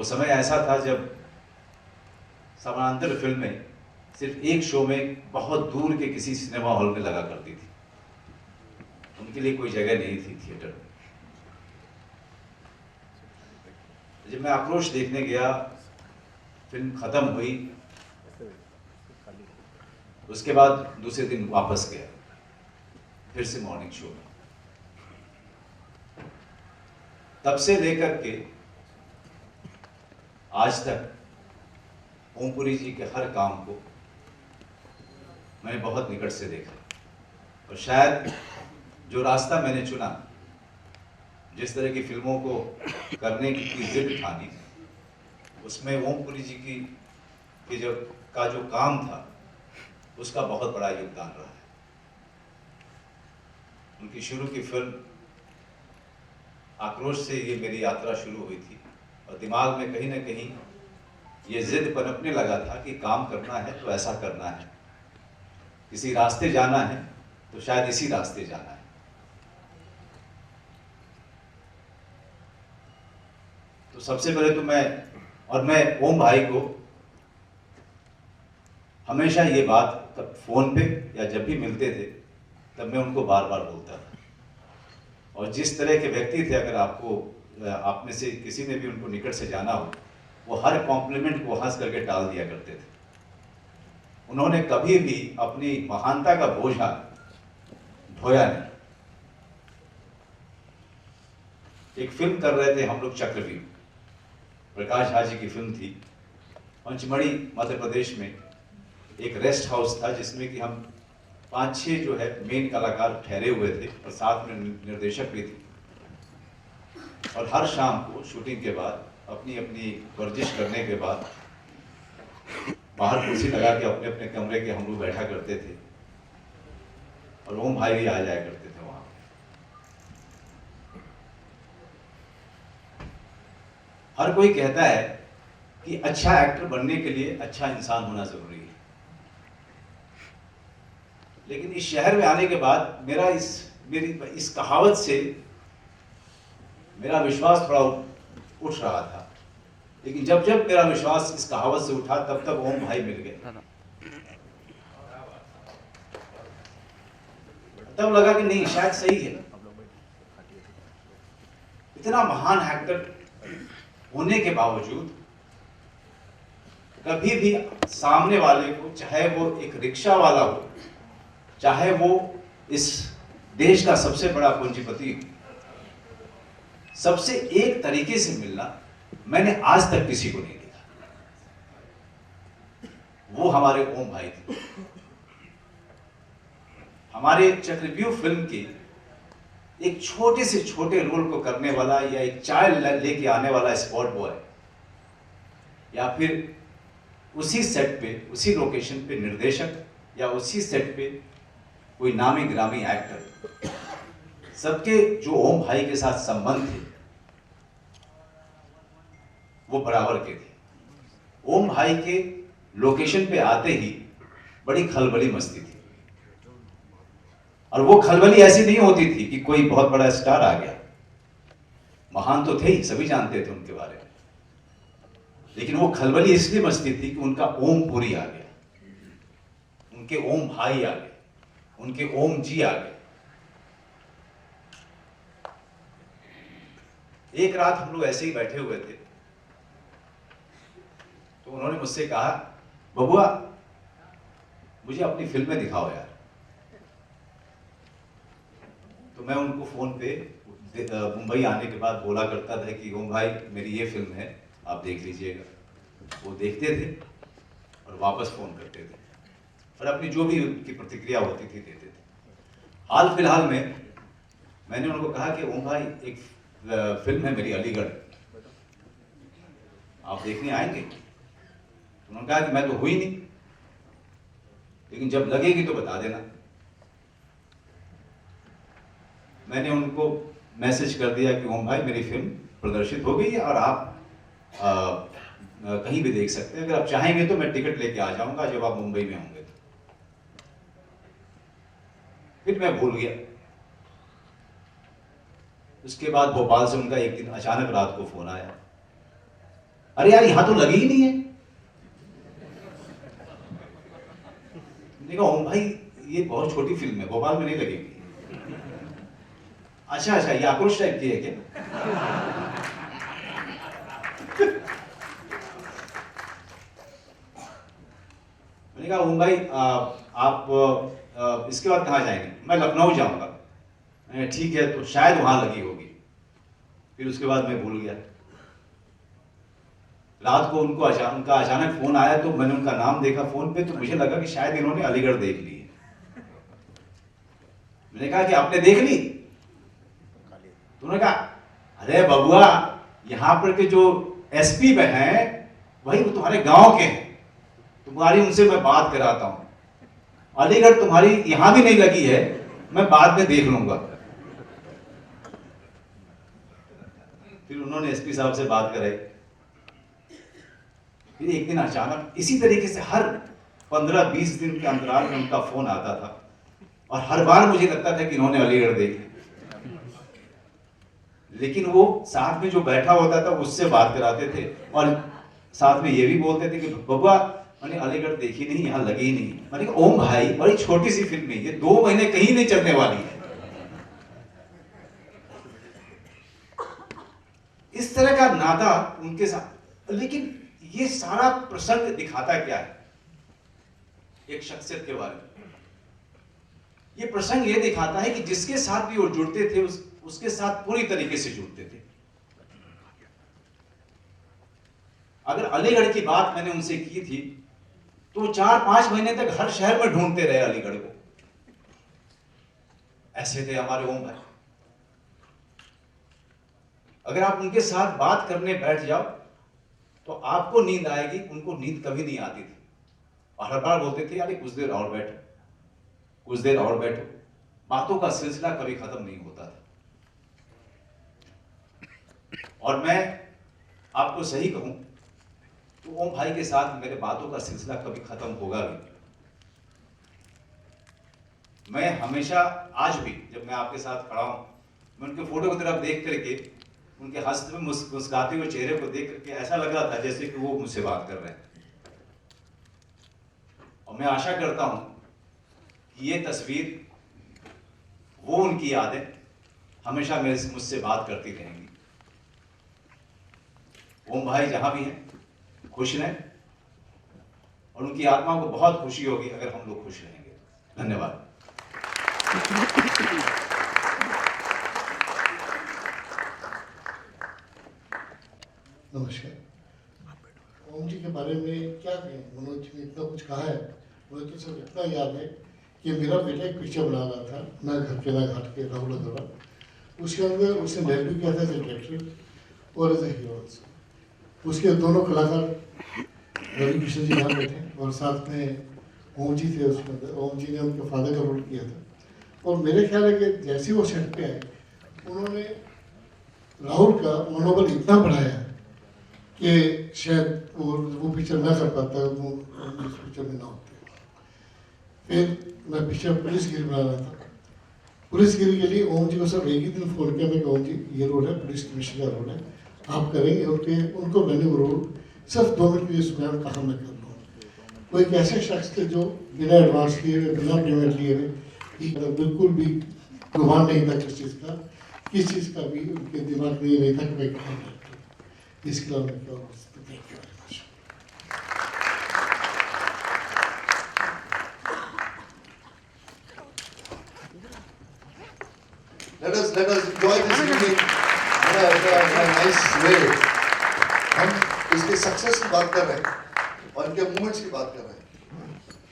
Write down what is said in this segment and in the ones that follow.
वो समय ऐसा था जब समानांतर फिल्में सिर्फ एक शो में बहुत दूर के किसी सिनेमा हॉल में लगा करती थी, उनके लिए कोई जगह नहीं थी थिएटर में। जब मैं आक्रोश देखने गया, फिल्म खत्म हुई, उसके बाद दूसरे दिन वापस गया, फिर से मॉर्निंग शो में। तब से लेकर के आज तक ओमपुरी जी के हर काम को मैंने बहुत निकट से देखा, और शायद जो रास्ता मैंने चुना, जिस तरह की फिल्मों को करने की जिद ठानी, उसमें ओमपुरी जी की जो काम था, उसका बहुत बड़ा योगदान रहा है। उनकी शुरू की फिल्म आक्रोश से ये मेरी यात्रा शुरू हुई थी, और दिमाग में कहीं ना कहीं ये जिद पनपने लगा था कि काम करना है तो ऐसा करना है, किसी रास्ते जाना है तो शायद इसी रास्ते जाना है। तो सबसे पहले तो मैं ओम भाई को हमेशा ये बात तब फोन पे या जब भी मिलते थे तब मैं उनको बार बार बोलता था। और जिस तरह के व्यक्ति थे, अगर आप में से किसी ने भी उनको निकट से जाना हो, वो हर कॉम्प्लीमेंट को हंस करके टाल दिया करते थे। उन्होंने कभी भी अपनी महानता का बोझा ढोया नहीं। एक फिल्म कर रहे थे हम लोग, चक्रव्यूह, प्रकाश झा जी की फिल्म थी। पंचमढ़ी मध्य प्रदेश में एक रेस्ट हाउस था, जिसमें कि हम 5-6 जो है मेन कलाकार ठहरे हुए थे, और साथ में निर्देशक भी थे। और हर शाम को शूटिंग के बाद अपनी अपनी वर्जिश करने के बाद बाहर कुर्सी लगा के अपने अपने कमरे के हम लोग बैठा करते थे, और ओम भाई भी आ जाया करते थे वहां। हर कोई कहता है कि अच्छा एक्टर बनने के लिए अच्छा इंसान होना जरूरी है, लेकिन इस शहर में आने के बाद मेरी इस कहावत से मेरा विश्वास थोड़ा उठ रहा था। लेकिन जब जब मेरा विश्वास इस कहावत से उठा, तब तक ओम भाई मिल गए। तब लगा कि नहीं, शायद सही है। इतना महान एक्टर होने के बावजूद कभी भी सामने वाले को, चाहे वो एक रिक्शा वाला हो, चाहे वो इस देश का सबसे बड़ा पूंजीपति हो, सबसे एक तरीके से मिलना मैंने आज तक किसी को नहीं देखा। वो हमारे ओम भाई थे। हमारे चक्रव्यूह फिल्म के एक छोटे से छोटे रोल को करने वाला, या एक चाय लेके आने वाला स्पॉट बॉय, या फिर उसी सेट पे, उसी लोकेशन पे निर्देशक, या उसी सेट पे कोई नामी ग्रामी एक्टर, सबके जो ओम भाई के साथ संबंध थे वो बराबर के थे। ओम भाई के लोकेशन पे आते ही बड़ी खलबली मचती थी, और वो खलबली ऐसी नहीं होती थी कि कोई बहुत बड़ा स्टार आ गया। महान तो थे ही, सभी जानते थे उनके बारे में, लेकिन वो खलबली इसलिए मचती थी कि उनका ओम पुरी आ गया, उनके ओम भाई आ गए, उनके ओम जी आ गए। एक रात हम लोग ऐसे ही बैठे हुए थे, तो उन्होंने मुझसे कहा, बबुआ मुझे अपनी फिल्में दिखाओ यार। तो मैं उनको फोन पे मुंबई आने के बाद बोला करता था कि ओम भाई मेरी ये फिल्म है, आप देख लीजिएगा। वो देखते थे और वापस फोन करते थे, और अपनी जो भी उनकी प्रतिक्रिया होती थी देते थे। हाल फिलहाल में मैंने उनको कहा कि ओम भाई एक फिल्म है मेरी अलीगढ़, आप देखने आएंगे? तो उन्होंने कहा कि मैं तो हुई नहीं, लेकिन जब लगेगी तो बता देना। मैंने उनको मैसेज कर दिया कि ओम भाई मेरी फिल्म प्रदर्शित हो गई है, और आप कहीं भी देख सकते हैं, अगर आप चाहेंगे तो मैं टिकट लेके आ जाऊंगा जब आप मुंबई में होंगे। तो फिर मैं भूल गया। उसके बाद भोपाल से उनका एक दिन अचानक रात को फोन आया अरे यार यहाँ तो लगी ही नहीं है। देखो ओम भाई ये बहुत छोटी फिल्म है, भोपाल में नहीं लगेगी। अच्छा अच्छा, ये आक्रोश टाइप की है क्या? मैंने कहा ओम भाई आप इसके बाद कहाँ जाएंगे? मैं लखनऊ जाऊंगा। ठीक है, तो शायद वहां लगी होगी। फिर उसके बाद मैं भूल गया। रात को उनका अचानक फोन आया, तो मैंने उनका नाम देखा फोन पे, तो मुझे लगा कि शायद इन्होंने अलीगढ़ देख ली है। मैंने कहा कि आपने देख ली? तो उन्होंने कहा अरे बबुआ, यहाँ पर के जो एसपी हैं वही वो तुम्हारे गांव के हैं, तुम्हारी उनसे मैं बात कराता हूँ। अलीगढ़ तुम्हारी यहां भी नहीं लगी है, मैं बाद में देख लूंगा। फिर उन्होंने एसपी साहब से बात कराई। फिर एक दिन अचानक इसी तरीके से हर 15-20 दिन के अंतराल में उनका फोन आता था, और हर बार मुझे लगता था कि इन्होंने अलीगढ़ देखी। लेकिन वो साथ में जो बैठा होता था उससे बात कराते थे, और साथ में ये भी बोलते थे कि बबुआ मैंने अलीगढ़ देखी नहीं, यहाँ लगी ही नहीं। मैंने कहा ओम भाई बड़ी छोटी सी फिल्म है, ये 2 महीने कहीं नहीं चलने वाली है। इस तरह का नाता उनके साथ। लेकिन ये सारा प्रसंग दिखाता क्या है एक शख्सियत के बारे में? ये प्रसंग ये दिखाता है कि जिसके साथ भी वो जुड़ते थे उसके साथ पूरी तरीके से जुड़ते थे। अगर अलीगढ़ की बात मैंने उनसे की थी तो 4-5 महीने तक हर शहर में ढूंढते रहे अलीगढ़ को। ऐसे थे हमारे ओम भाई। अगर आप उनके साथ बात करने बैठ जाओ तो आपको नींद आएगी, उनको नींद कभी नहीं आती थी। और हर बार बोलते थे यार कुछ देर और बैठो, कुछ देर और बैठो। बातों का सिलसिला कभी खत्म नहीं होता था। और मैं आपको सही कहूं तो ओम भाई के साथ मेरे बातों का सिलसिला कभी खत्म होगा भी। मैं हमेशा आज भी जब मैं आपके साथ खड़ा हूं, मैं उनके फोटो की तरफ देख करके, उनके हंसते हुए मुस्कुराते हुए चेहरे को देख करके ऐसा लग रहा था जैसे कि वो मुझसे बात कर रहे हैं। और मैं आशा करता हूं कि ये तस्वीर, वो उनकी यादें हमेशा मुझसे बात करती रहेंगी। ओम भाई जहां भी हैं खुश रहें, और उनकी आत्मा को बहुत खुशी होगी अगर हम लोग खुश रहेंगे। धन्यवाद। नमस्कार। ओम जी के बारे में क्या कहें, मनोज जी ने इतना कुछ कहा है। मुझे तो सिर्फ इतना याद है कि मेरा बेटा एक पिक्चर बना रहा था, ना घर के ना घाट के, राहुल अग्रवाल। उसके अंदर उसने डेब्यू किया था एज ए डायरेक्टर और एज ए हीरो ऑल्सो। उसके दोनों कलाकार रवि किशन जी यहाँ बैठे, और साथ में ओम जी थे उसके अंदर। ओम जी ने उनके फादर का रोल किया था। और मेरे ख्याल है कि जैसे वो सेट पे आए, उन्होंने राहुल का मनोबल इतना बढ़ाया कि शायद वो पिक्चर ना कर पाता, वो उस पिक्चर में ना होते। फिर मैं पिक्चर पुलिसगिरी बना रहा था। पुलिसगिरी के लिए ओम जी को सब एक ही दिन फोन किया, मैं ओम जी ये रोल है, पुलिस कमिश्नर का रोल है, आप करेंगे? उनको मैंने वो रोल सिर्फ 2 मिनट के लिए सुनाया, कहा मैं कर लूँ। वो एक ऐसे शख्स थे जो बिना एडवांस लिए हुए, बिना पेमेंट लिए हुए, बिल्कुल भी गुमान नहीं था किस चीज़ का, किस चीज़ का भी उनके दिमाग में ये नहीं था कि मैं काम करता हूँ। इसके अलावा मैं क्या हो सकता। Thank you very much. Let us enjoy this evening in a nice way. हम इसके सक्सेस की बात कर रहे हैं और इनके मूवमेंट्स की बात कर रहे हैं,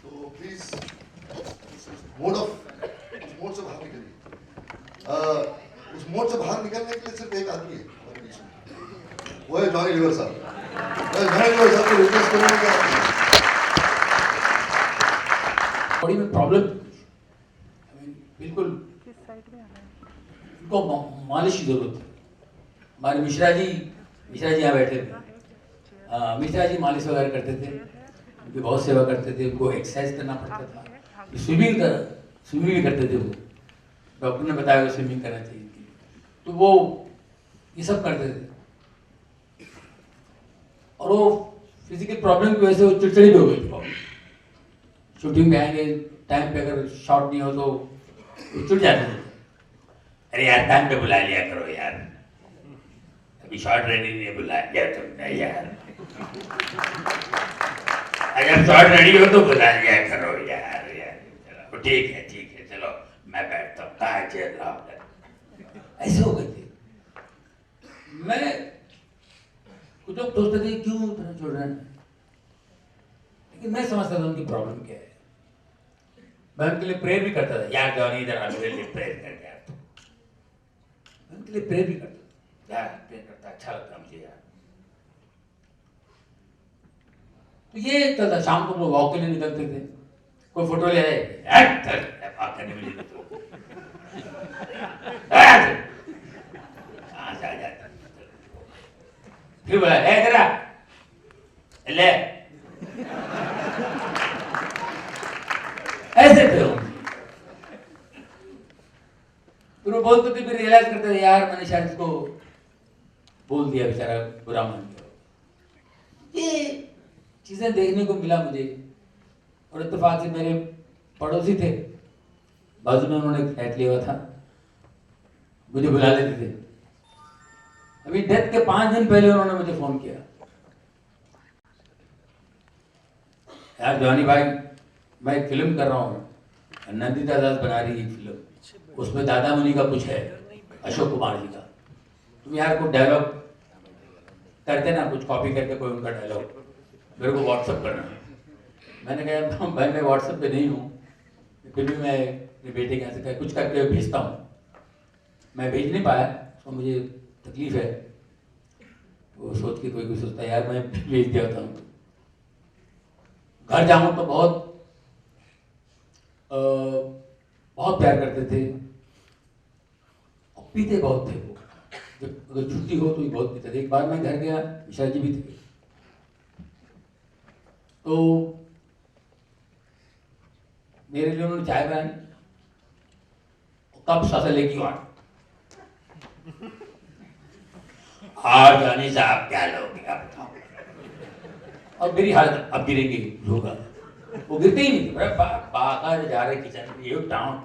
तो प्लीज मोड से बाहर निकलिए। उस मोड से बाहर निकलने के लिए सिर्फ एक आदमी है हमारे बीच में, वो है जॉनी लीवर साहब। मैं जॉनी लीवर साहब को रिक्वेस्ट करूंगा बॉडी में प्रॉब्लम, बिल्कुल उनको मालिश की जरूरत है। हमारे मिश्रा जी यहाँ बैठे थे। मिश्रा जी मालिश वगैरह करते थे, उनकी बहुत सेवा करते थे, उनको एक्सरसाइज करना पड़ता था, स्विमिंग भी करते थे। वो डॉक्टर ने बताया स्विमिंग करना चाहिए, तो वो ये सब करते थे। और वो फिजिकल प्रॉब्लम की वजह से वो चिड़चिड़ी भी हो गई थी। शूटिंग में आएंगे, टाइम पे अगर शॉट नहीं हो तो वो चिढ़ जाते थे। अरे यार टाइम पे बुला लिया करो यार, अभी शॉट रेडी नहीं बुलाया तुमने यार, अगर शॉट रेडी हो तो बुला लिया करो यार। चलो ठीक है चलो मैं बैठता हूँ, कहाँ चल रहा हूँ। ऐसे हो गए थे। मैं कुछ लोग सोचते थे क्यों इतना छोड़ रहे हैं, लेकिन मैं समझता था उनकी प्रॉब्लम क्या है। मैं उनके लिए प्रेयर भी करता था, यार जॉनी इधर मेरे लिए प्रेयर कर यार। मैं उनके लिए प्रेयर भी करता यार, प्रेयर करता अच्छा लगता मुझे यार। तो ये चलता, शाम को वो वॉक के लिए निकलते थे, कोई फोटो ले आए वॉक करने में निकलते से आ जाता, फिर बोला जरा ले, ऐसे थे हम। फिर वो बोलते थे, फिर रियलाइज करते थे यार मैंने शायद इसको बोल दिया, बेचारा बुरा मान गया। ये चीजें देखने को मिला मुझे। और इत्तेफाक से मेरे पड़ोसी थे बाजू में, उन्होंने फ्लैट लिया हुआ था, मुझे बुला लेते थे। अभी डेथ के 5 दिन पहले उन्होंने मुझे फोन किया, यार जॉनी भाई मैं एक फिल्म कर रहा हूँ, नंदिता दास बना रही है फिल्म, उसमें दादा मुनि का कुछ है, अशोक कुमार जी का, तुम यार कुछ डायलॉग करते ना, कुछ कॉपी करके कोई उनका डायलॉग मेरे को व्हाट्सअप करना। मैंने कहा भाई मैं व्हाट्सएप पे नहीं हूँ, फिर भी मैं अपने बेटे के यहाँ से कुछ करके भेजता हूँ। मैं भेज नहीं पाया, तो मुझे तकलीफ है। वो सोच के कोई सोचता है यार मैं भेज दिया था उनको। घर जाऊँ तो बहुत प्यार करते थे और पीते बहुत थे वो। जब अगर छुट्टी हो तो ही बहुत पीते थे। एक बार मैं घर गया, मिश्रा जी भी थे, तो मेरे लिए उन्होंने चाय बनाई, कप साथ लेके और जानी साहब क्या लोगे आप बताओ। और मेरी हालत अब गिरेंगे होगा, वो गिरते ही नहीं थे, बाहर जा रहे किचन में, ये डांट।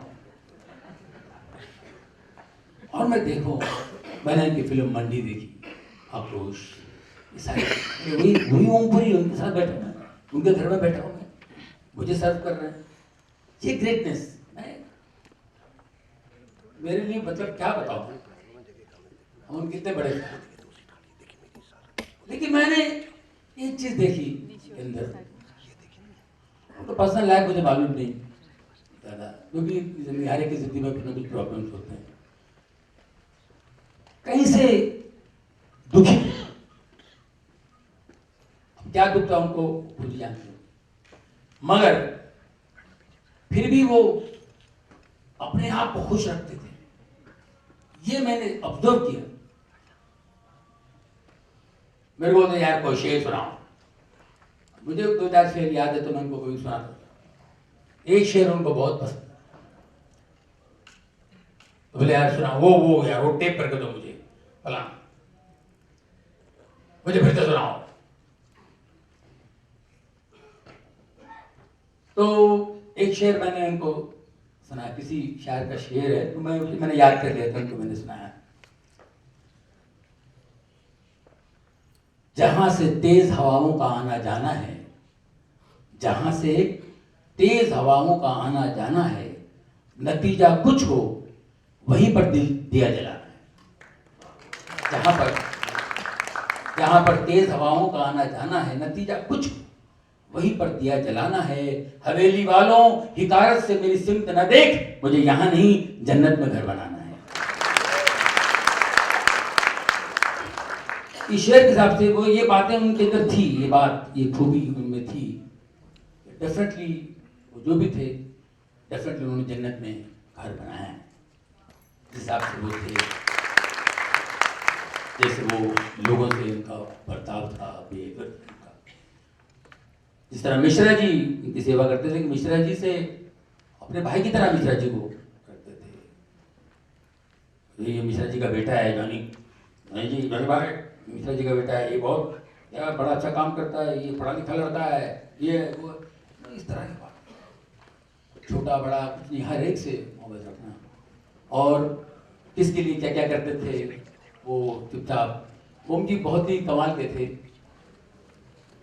और मैं देखो, मैंने इनकी फिल्म मंडी देखी, आक्रोश, वही ओमपुरी उनके साथ बैठा हूँ, उनके घर में बैठा हूँ मैं, मुझे सर्व कर रहे हैं। ये ग्रेटनेस मेरे लिए मतलब क्या बताऊं, हम कितने बड़े थे। लेकिन मैंने एक चीज देखी अंदर, तो पर्सनल लाइफ मुझे मालूम नहीं ज्यादा, क्योंकि हर एक की जिंदगी में कुछ ना कुछ प्रॉब्लम्स होते हैं। कहीं से दुखी, क्या दुख था उनको खुद ही जानते, मगर फिर भी वो अपने आप को खुश रखते थे। ये मैंने ऑब्जर्व किया। मेरे को तो यार कोई शेर सुनाओ, मुझे 2-4 शेर याद है तो मैं उनको कोई सुनाता था। एक शेर उनको बहुत पसंद, तो बोले यार सुनाओ, वो यार वो टेप करके दो मुझे, फला मुझे फिर से सुनाओ। तो एक शेर मैंने उनको सुना, किसी शायर का शेर है, तो मैंने याद कर लिया था, उनको मैंने सुनाया। जहां से तेज हवाओं का आना जाना है, जहां से तेज हवाओं का आना जाना है, नतीजा कुछ हो वहीं पर दिया जलाना है। जहां पर तेज हवाओं का आना जाना है, नतीजा कुछ हो वहीं पर दिया जलाना है। हवेली वालों हिकारत से मेरी सिमत न देख, मुझे यहाँ नहीं जन्नत में घर बनाना है। ईश्वर के हिसाब से वो ये बातें उनके अंदर थी, ये बात ये खूबी उनमें थी। डेफिनेटली वो जो भी थे, डेफिनेटली उन्होंने जन्नत में घर बनाया है। जिस हिसाब से वो थे, जैसे वो लोगों से उनका बर्ताव था, बिहेवियर उनका, जिस तरह मिश्रा जी इनकी सेवा करते थे, कि मिश्रा जी से अपने भाई की तरह मिश्रा जी को करते थे। ये मिश्रा जी का बेटा है जॉनी, जी जॉनी भाई मिश्रा जी का बेटा है, ये बहुत क्या बड़ा अच्छा काम करता है, ये पढ़ा लिखा लड़का है, ये वो, इस तरह की बात। छोटा बड़ा कुछ नहीं, हर एक से मोहब्बत रखना। और किसके लिए क्या क्या करते थे वो चुपचाप। ओम जी बहुत ही कमाल के थे।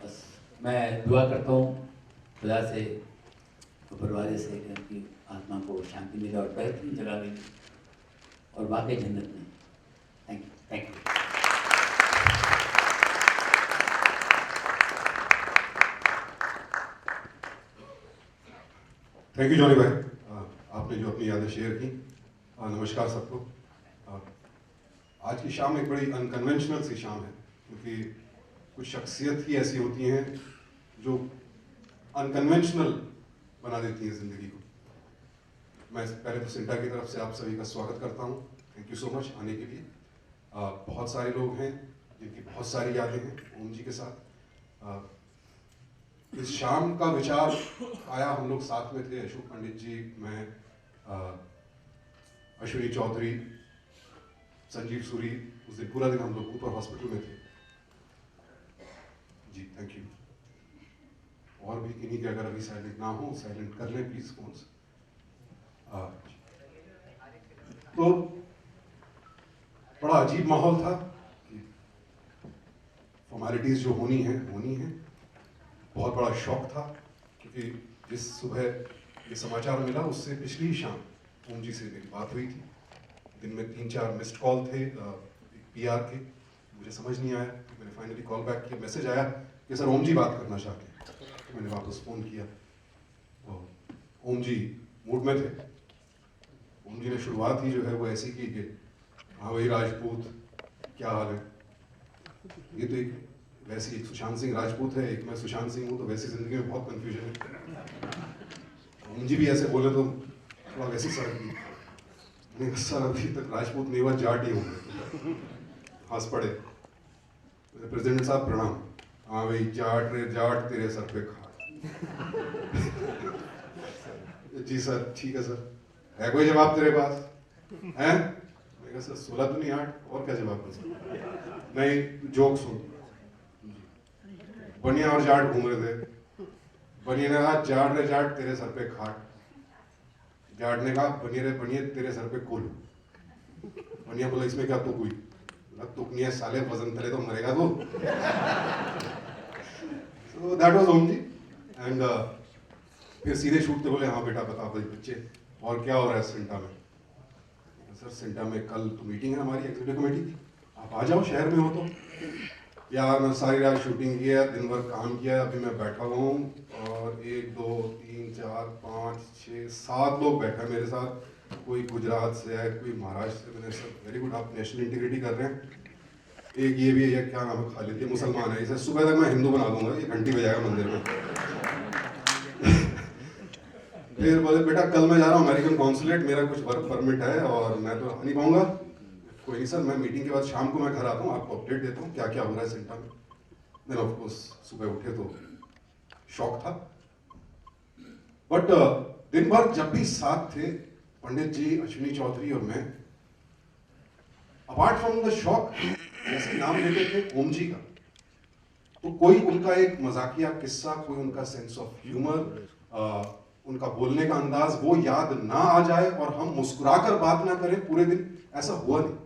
बस मैं दुआ करता हूँ खुदा से, ऊपरवाले से कि उनकी आत्मा को शांति मिले और बेहतरीन जगह मिले और वाकई जन्नत में। Thank you, thank you. Thank you Johnny भाई, आपने जो अपनी यादें शेयर की। नमस्कार सबको। आज की शाम एक बड़ी अनकन्वेंशनल सी शाम है, क्योंकि कुछ शख्सियत ही ऐसी होती हैं जो अनकन्वेंशनल बना देती हैं ज़िंदगी को। मैं पहले तो सिंटा की तरफ से आप सभी का स्वागत करता हूँ। थैंक यू सो मच आने के लिए। बहुत सारे लोग हैं जिनकी बहुत सारी यादें हैं ओम जी के साथ। इस शाम का विचार आया, हम लोग साथ में थे, अशोक पंडित जी, मैं, अश्विनी चौधरी, संजीव सूरी। उस दिन पूरा दिन हम लोग ऊपर हॉस्पिटल में थे। जी थैंक यू। और भी किन्हीं के अगर अभी साइलेंट ना हो, साइलेंट कर लें प्लीज फोन। तो बड़ा अजीब माहौल था कि फॉर्मेलिटीज जो होनी है बहुत बड़ा शौक था, क्योंकि जिस सुबह ये समाचार मिला उससे पिछली ही शाम ओम जी से मेरी बात हुई थी। दिन में 3-4 मिस्ड कॉल थे पीआर के, मुझे समझ नहीं आया। मैंने फाइनली कॉल बैक किया, मैसेज आया कि सर ओम जी बात करना चाहते हैं। तो मैंने वापस फ़ोन किया। ओम जी मूड में थे। ओम जी ने शुरुआत ही जो है वो ऐसी की कि हाँ भाई राजपूत, क्या हाल है। ये तो एक वैसे एक सुशांत सिंह राजपूत है, एक मैं सुशांत सिंह हूँ, तो वैसी जिंदगी में बहुत कंफ्यूजन है। ओम जी भी ऐसे बोले तो थोड़ा वैसी सर की सर अभी तक राजपूत नहीं हुआ, जाट ही होंगे। हंस पड़े। प्रेसिडेंट साहब प्रणाम। हाँ भाई जाट रे जाट, तेरे सर पे खाट। जी सर ठीक है सर, है कोई जवाब तेरे पास? हैं? मैं कहा सर 16 दूनी 8, और क्या जवाब दे सकते? नहीं जोक सुन। बनिया और जाट घूम रहे थे। बनिया ने कहा जाट रे जाट, तेरे सर पे खाट। जाट ने कहा बनिया रे बनिया, तेरे सर पे कुल। बनिया बोला इसमें क्या तुक हुई? तुक नहीं है साले, वजन तले तो मरेगा तू। So that was Om ji. And फिर सीधे शूट पे बोले हाँ बेटा बता भाई बच्चे और क्या हो रहा है सिंटा में। सर सिंटा में कल तो मीटिंग है हमारी एग्जीक्यूटिव कमेटी की, आप आ जाओ, शहर में हो तो। यार मैं सारी रात शूटिंग किया, दिन भर काम किया, अभी मैं बैठा हुआ हूँ और 1 2 3 4 5 6 7 लोग बैठे मेरे साथ। कोई गुजरात से है, कोई महाराष्ट्र से। मैंने सर वेरी गुड, आप नेशनल इंटीग्रिटी कर रहे हैं। एक ये भी है, क्या नाम है, खालिद, ये मुसलमान है, इसे सुबह तक मैं हिंदू बना दूंगा, ये घंटी बजाएगा मंदिर में। फिर बोले बेटा कल मैं जा रहा हूँ अमेरिकन कॉन्सुलेट, मेरा कुछ वर्क परमिट है और मैं तो आ नहीं पाऊंगा। कोई नहीं सर, मैं मीटिंग के बाद शाम को मैं घर आता हूँ, आपको अपडेट देता हूँ क्या क्या हो रहा है सेंटा में। देन ऑफ कोर्स सुबह उठे तो शौक था। बट दिन भर जब भी साथ थे पंडित जी, अश्विनी चौधरी और मैं, अपार्ट फ्रॉम द शौक, जैसे नाम लेते थे ओम जी का, तो कोई उनका एक मजाकिया किस्सा, कोई उनका सेंस ऑफ ह्यूमर, उनका बोलने का अंदाज वो याद ना आ जाए और हम मुस्कुराकर बात ना करें पूरे दिन, ऐसा हुआ नहीं।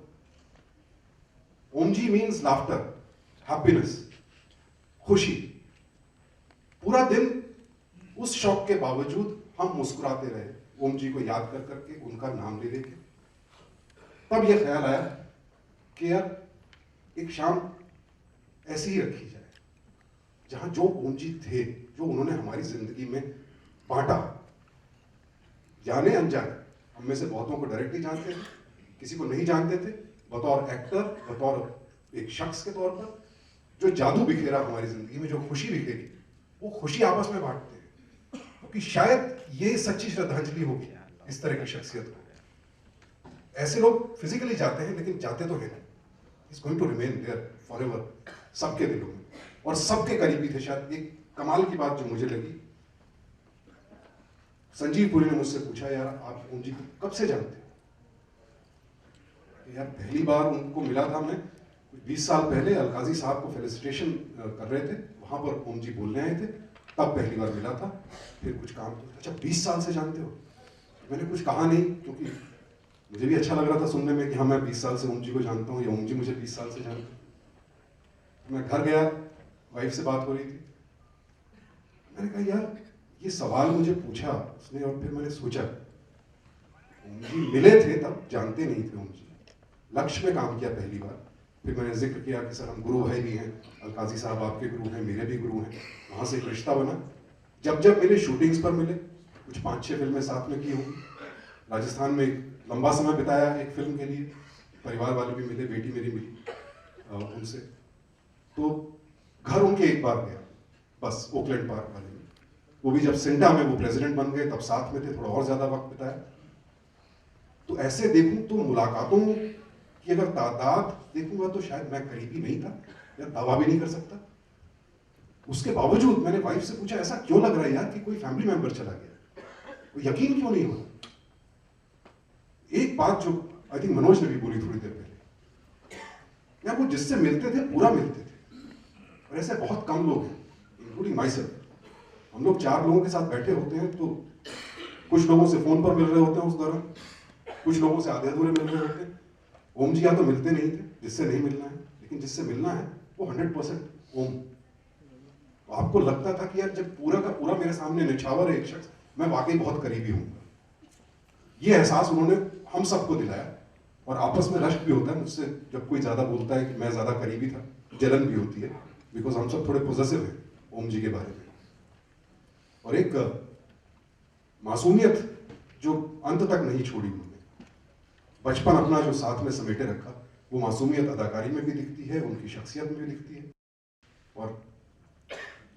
ओम जी मीन्स लाफ्टर, हैप्पीनेस, खुशी। पूरा दिन उस शौक के बावजूद हम मुस्कुराते रहे, ओम जी को याद कर करके, उनका नाम ले लेके। तब यह ख्याल आया कि यार एक शाम ऐसी ही रखी जाए जहां जो ओम जी थे, जो उन्होंने हमारी जिंदगी में बांटा, जाने अनजाने, हम में से बहुतों को डायरेक्टली जानते थे, किसी को नहीं जानते थे, बतौर एक्टर, बतौर एक शख्स के तौर पर जो जादू बिखेरा हमारी जिंदगी में, जो खुशी बिखेरी, वो खुशी आपस में बांटते हैं। क्योंकि शायद ये सच्ची श्रद्धांजलि होगी इस तरह की शख्सियत को। ऐसे लोग फिजिकली जाते हैं लेकिन जाते तो हैं नहीं, is going to remain there forever, सबके दिलों में, और सबके करीबी थे। शायद एक कमाल की बात जो मुझे लगी, संजीव पुरी ने मुझसे पूछा यार आप ओम जी को कब से जानते हो? यार पहली बार उनको मिला था मैं 20 साल पहले अलकाजी साहब को फेलिसिटेशन कर रहे थे, वहाँ पर ओम जी बोलने आए थे, तब पहली बार मिला था, फिर कुछ काम किया। अच्छा 20 साल से जानते हो? मैंने कुछ कहा नहीं, क्योंकि मुझे भी अच्छा लग रहा था सुनने में कि हाँ मैं 20 साल से ओम जी को जानता हूँ या ओम जी मुझे 20 साल से जानते हैं। मैं घर गया, वाइफ से बात हो रही थी, मैंने कहा यार ये सवाल मुझे पूछा उसने, और फिर मैंने सोचा ओम जी मिले थे तब जानते नहीं थे ओम जी, लक्ष्य में काम किया पहली बार, फिर मैंने जिक्र किया कि सर हम गुरु भाई भी हैं, अलकाजी साहब आपके गुरु हैं, मेरे भी गुरु हैं, वहाँ से एक रिश्ता बना। जब जब मिले शूटिंग्स पर मिले, कुछ 5-6 फिल्में साथ में की होंगी, राजस्थान में लंबा समय बिताया एक फिल्म के लिए, परिवार वाले भी मिले, बेटी मेरी मिली उनसे, तो घर उनके एक बार गया बस, ओकलैंड पार्क वाले में, वो भी जब सिंटा में वो प्रेसिडेंट बन गए तब साथ में थे, थोड़ा और ज्यादा वक्त बिताया। तो ऐसे देखूं तो मुलाकातों की अगर तादाद देखूंगा तो शायद मैं करीबी नहीं था, या दावा भी नहीं कर सकता। उसके बावजूद मैंने वाइफ से पूछा ऐसा क्यों लग रहा है यार कि कोई फैमिली मेंबर चला गया, वो यकीन क्यों नहीं हो रहा? एक बात जो आई थिंक मनोज ने भी बोली थोड़ी देर पहले, यार वो जिससे मिलते थे पूरा मिलते थे, और ऐसे बहुत कम लोग हैं, इंक्लूडिंग माई सेल्फ। हम लोग 4 लोगों के साथ बैठे होते हैं तो कुछ लोगों से फोन पर मिल रहे होते हैं उस दौरान, कुछ लोगों से आधे अधूरे मिल रहे होते हैं। ओम जी या तो मिलते नहीं थे, जिससे नहीं मिलना है, लेकिन जिससे मिलना है वो 100% ओम। तो आपको लगता था कि यार जब पूरा का पूरा मेरे सामने निछावर है एक शख्स, मैं वाकई बहुत करीबी हूँ। ये एहसास उन्होंने हम सबको दिलाया, और आपस में रश्क भी होता है मुझसे जब कोई ज्यादा बोलता है कि मैं ज्यादा करीबी था, जलन भी होती है, बिकॉज हम सब थोड़े पॉजिटिव हैं ओम जी के बारे में। और एक मासूमियत जो अंत तक नहीं छोड़ी उन्होंने, बचपन अपना जो साथ में समेटे रखा, वो मासूमियत अदाकारी में भी दिखती है, उनकी शख्सियत में भी दिखती है। और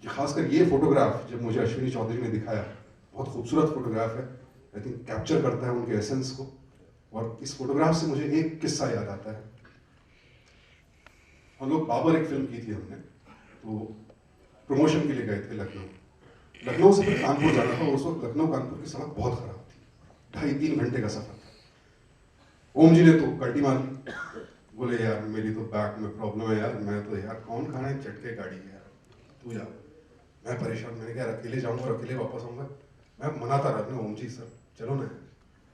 खासकर ये फोटोग्राफ जब मुझे अश्विनी चौधरी ने दिखाया, बहुत खूबसूरत फोटोग्राफ है, आई थिंक कैप्चर करता है उनके एसेंस को। और इस फोटोग्राफ से मुझे एक किस्सा याद आता है। हम लोग बाबर एक फिल्म की थी हमने, तो प्रमोशन के लिए गए थे लखनऊ से फिर कानपुर जाना था, और उस वक्त लखनऊ कानपुर की सड़क बहुत खराब थी, 2.5-3 घंटे का सफर था। ओम जी ने तो कल्टी मारी, बोले यार मेरी तो बैक में प्रॉब्लम है यार, मैं तो यार कौन खाना है चटके गाड़ी है यार, तू जा। मैं परेशान, मैंने कहा अकेले जाऊंगा और अकेले वापस आऊंगा। मैं मनाता रहा, ओम जी सर चलो ना।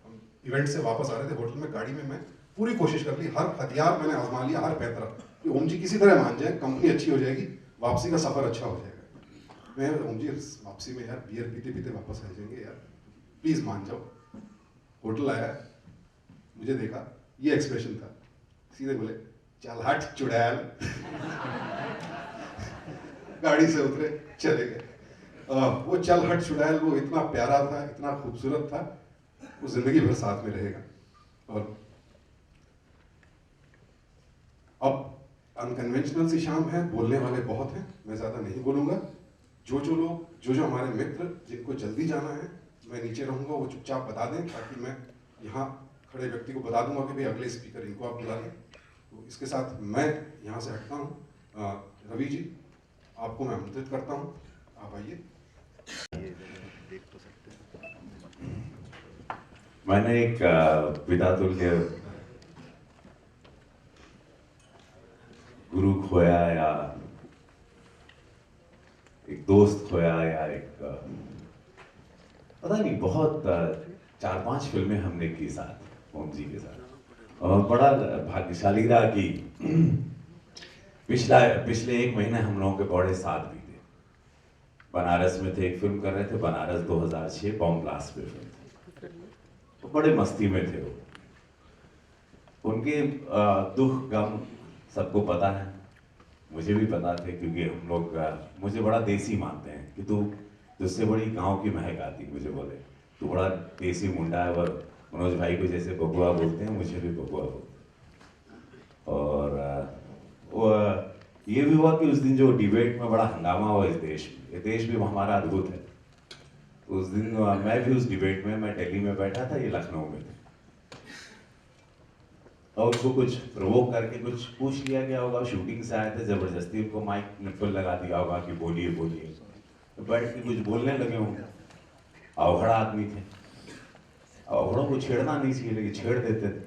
हम इवेंट से वापस आ रहे थे होटल में, गाड़ी में मैं पूरी कोशिश कर ली, हर हथियार मैंने आजमा लिया, हर पैतरा कि ओम जी किसी तरह मान जाए, कंपनी अच्छी हो जाएगी, वापसी का सफर अच्छा हो जाएगा। मैं ओम जी वापसी में यार बियर पीते पीते वापस आ जाएंगे यार, प्लीज मान जाओ। होटल आया, मुझे देखा, ये एक्सप्रेशन था, सीधे बोले चल हट चुड़ैल। गाड़ी से उतरे, चले गए। वो चल हट चुड़ैल वो इतना प्यारा था, इतना खूबसूरत था, वो जिंदगी भर साथ में रहेगा। और अब अनकन्वेंशनल सी शाम है, बोलने वाले बहुत हैं, मैं ज्यादा नहीं बोलूंगा। जो लोग जो हमारे मित्र जिनको जल्दी जाना है, मैं नीचे रहूंगा, वो चुपचाप बता दें, ताकि मैं यहाँ खड़े व्यक्ति को बता दूंगा कि भाई अगले स्पीकर इनको आप बुला लें। तो इसके साथ मैं यहाँ से हटता हूँ। रवि जी, आपको मैं आमंत्रित करता हूँ, आप आइए। मैंने एक पिता तुल्य गुरु खोया, या एक दोस्त खोया, या एक पता नहीं, बहुत 4-5 फिल्में हमने की साथ ओम जी के साथ, और बड़ा भाग्यशाली रहा कि पिछले 1 महीने हम लोगों के बड़े साथ भी थे। बनारस में थे, एक फिल्म कर रहे थे, बनारस 2006 बॉम्ब ब्लास्ट पे फिल्म थी, तो बड़े मस्ती में थे वो। उनके दुख गम सबको पता है, मुझे भी पता थे, क्योंकि हम लोग मुझे बड़ा देसी मानते हैं कि तुझसे बड़ी गांव की महक आती। मुझे बोले तू बड़ा देसी मुंडा है, और मनोज भाई को जैसे बबुआ बोलते हैं, मुझे भी बबुआ बोलते हैं। और वो ये भी हुआ कि उस दिन जो डिबेट में बड़ा हंगामा हुआ इस देश में, ये देश भी हमारा अद्भुत है। उस दिन मैं भी उस डिबेट में, मैं दिल्ली में बैठा था, ये लखनऊ में थे, और उसको कुछ प्रोवोक करके कुछ पूछ लिया गया होगा। शूटिंग से आए थे, जबरदस्ती उनको माइक निप्पल लगा दिया होगा कि बोलिए बोलिए, तो बैठ के कुछ बोलने लगे होंगे। अवघड़ा आदमी थे, अवघड़ों को छेड़ना नहीं चाहिए, लेकिन छेड़ देते थे,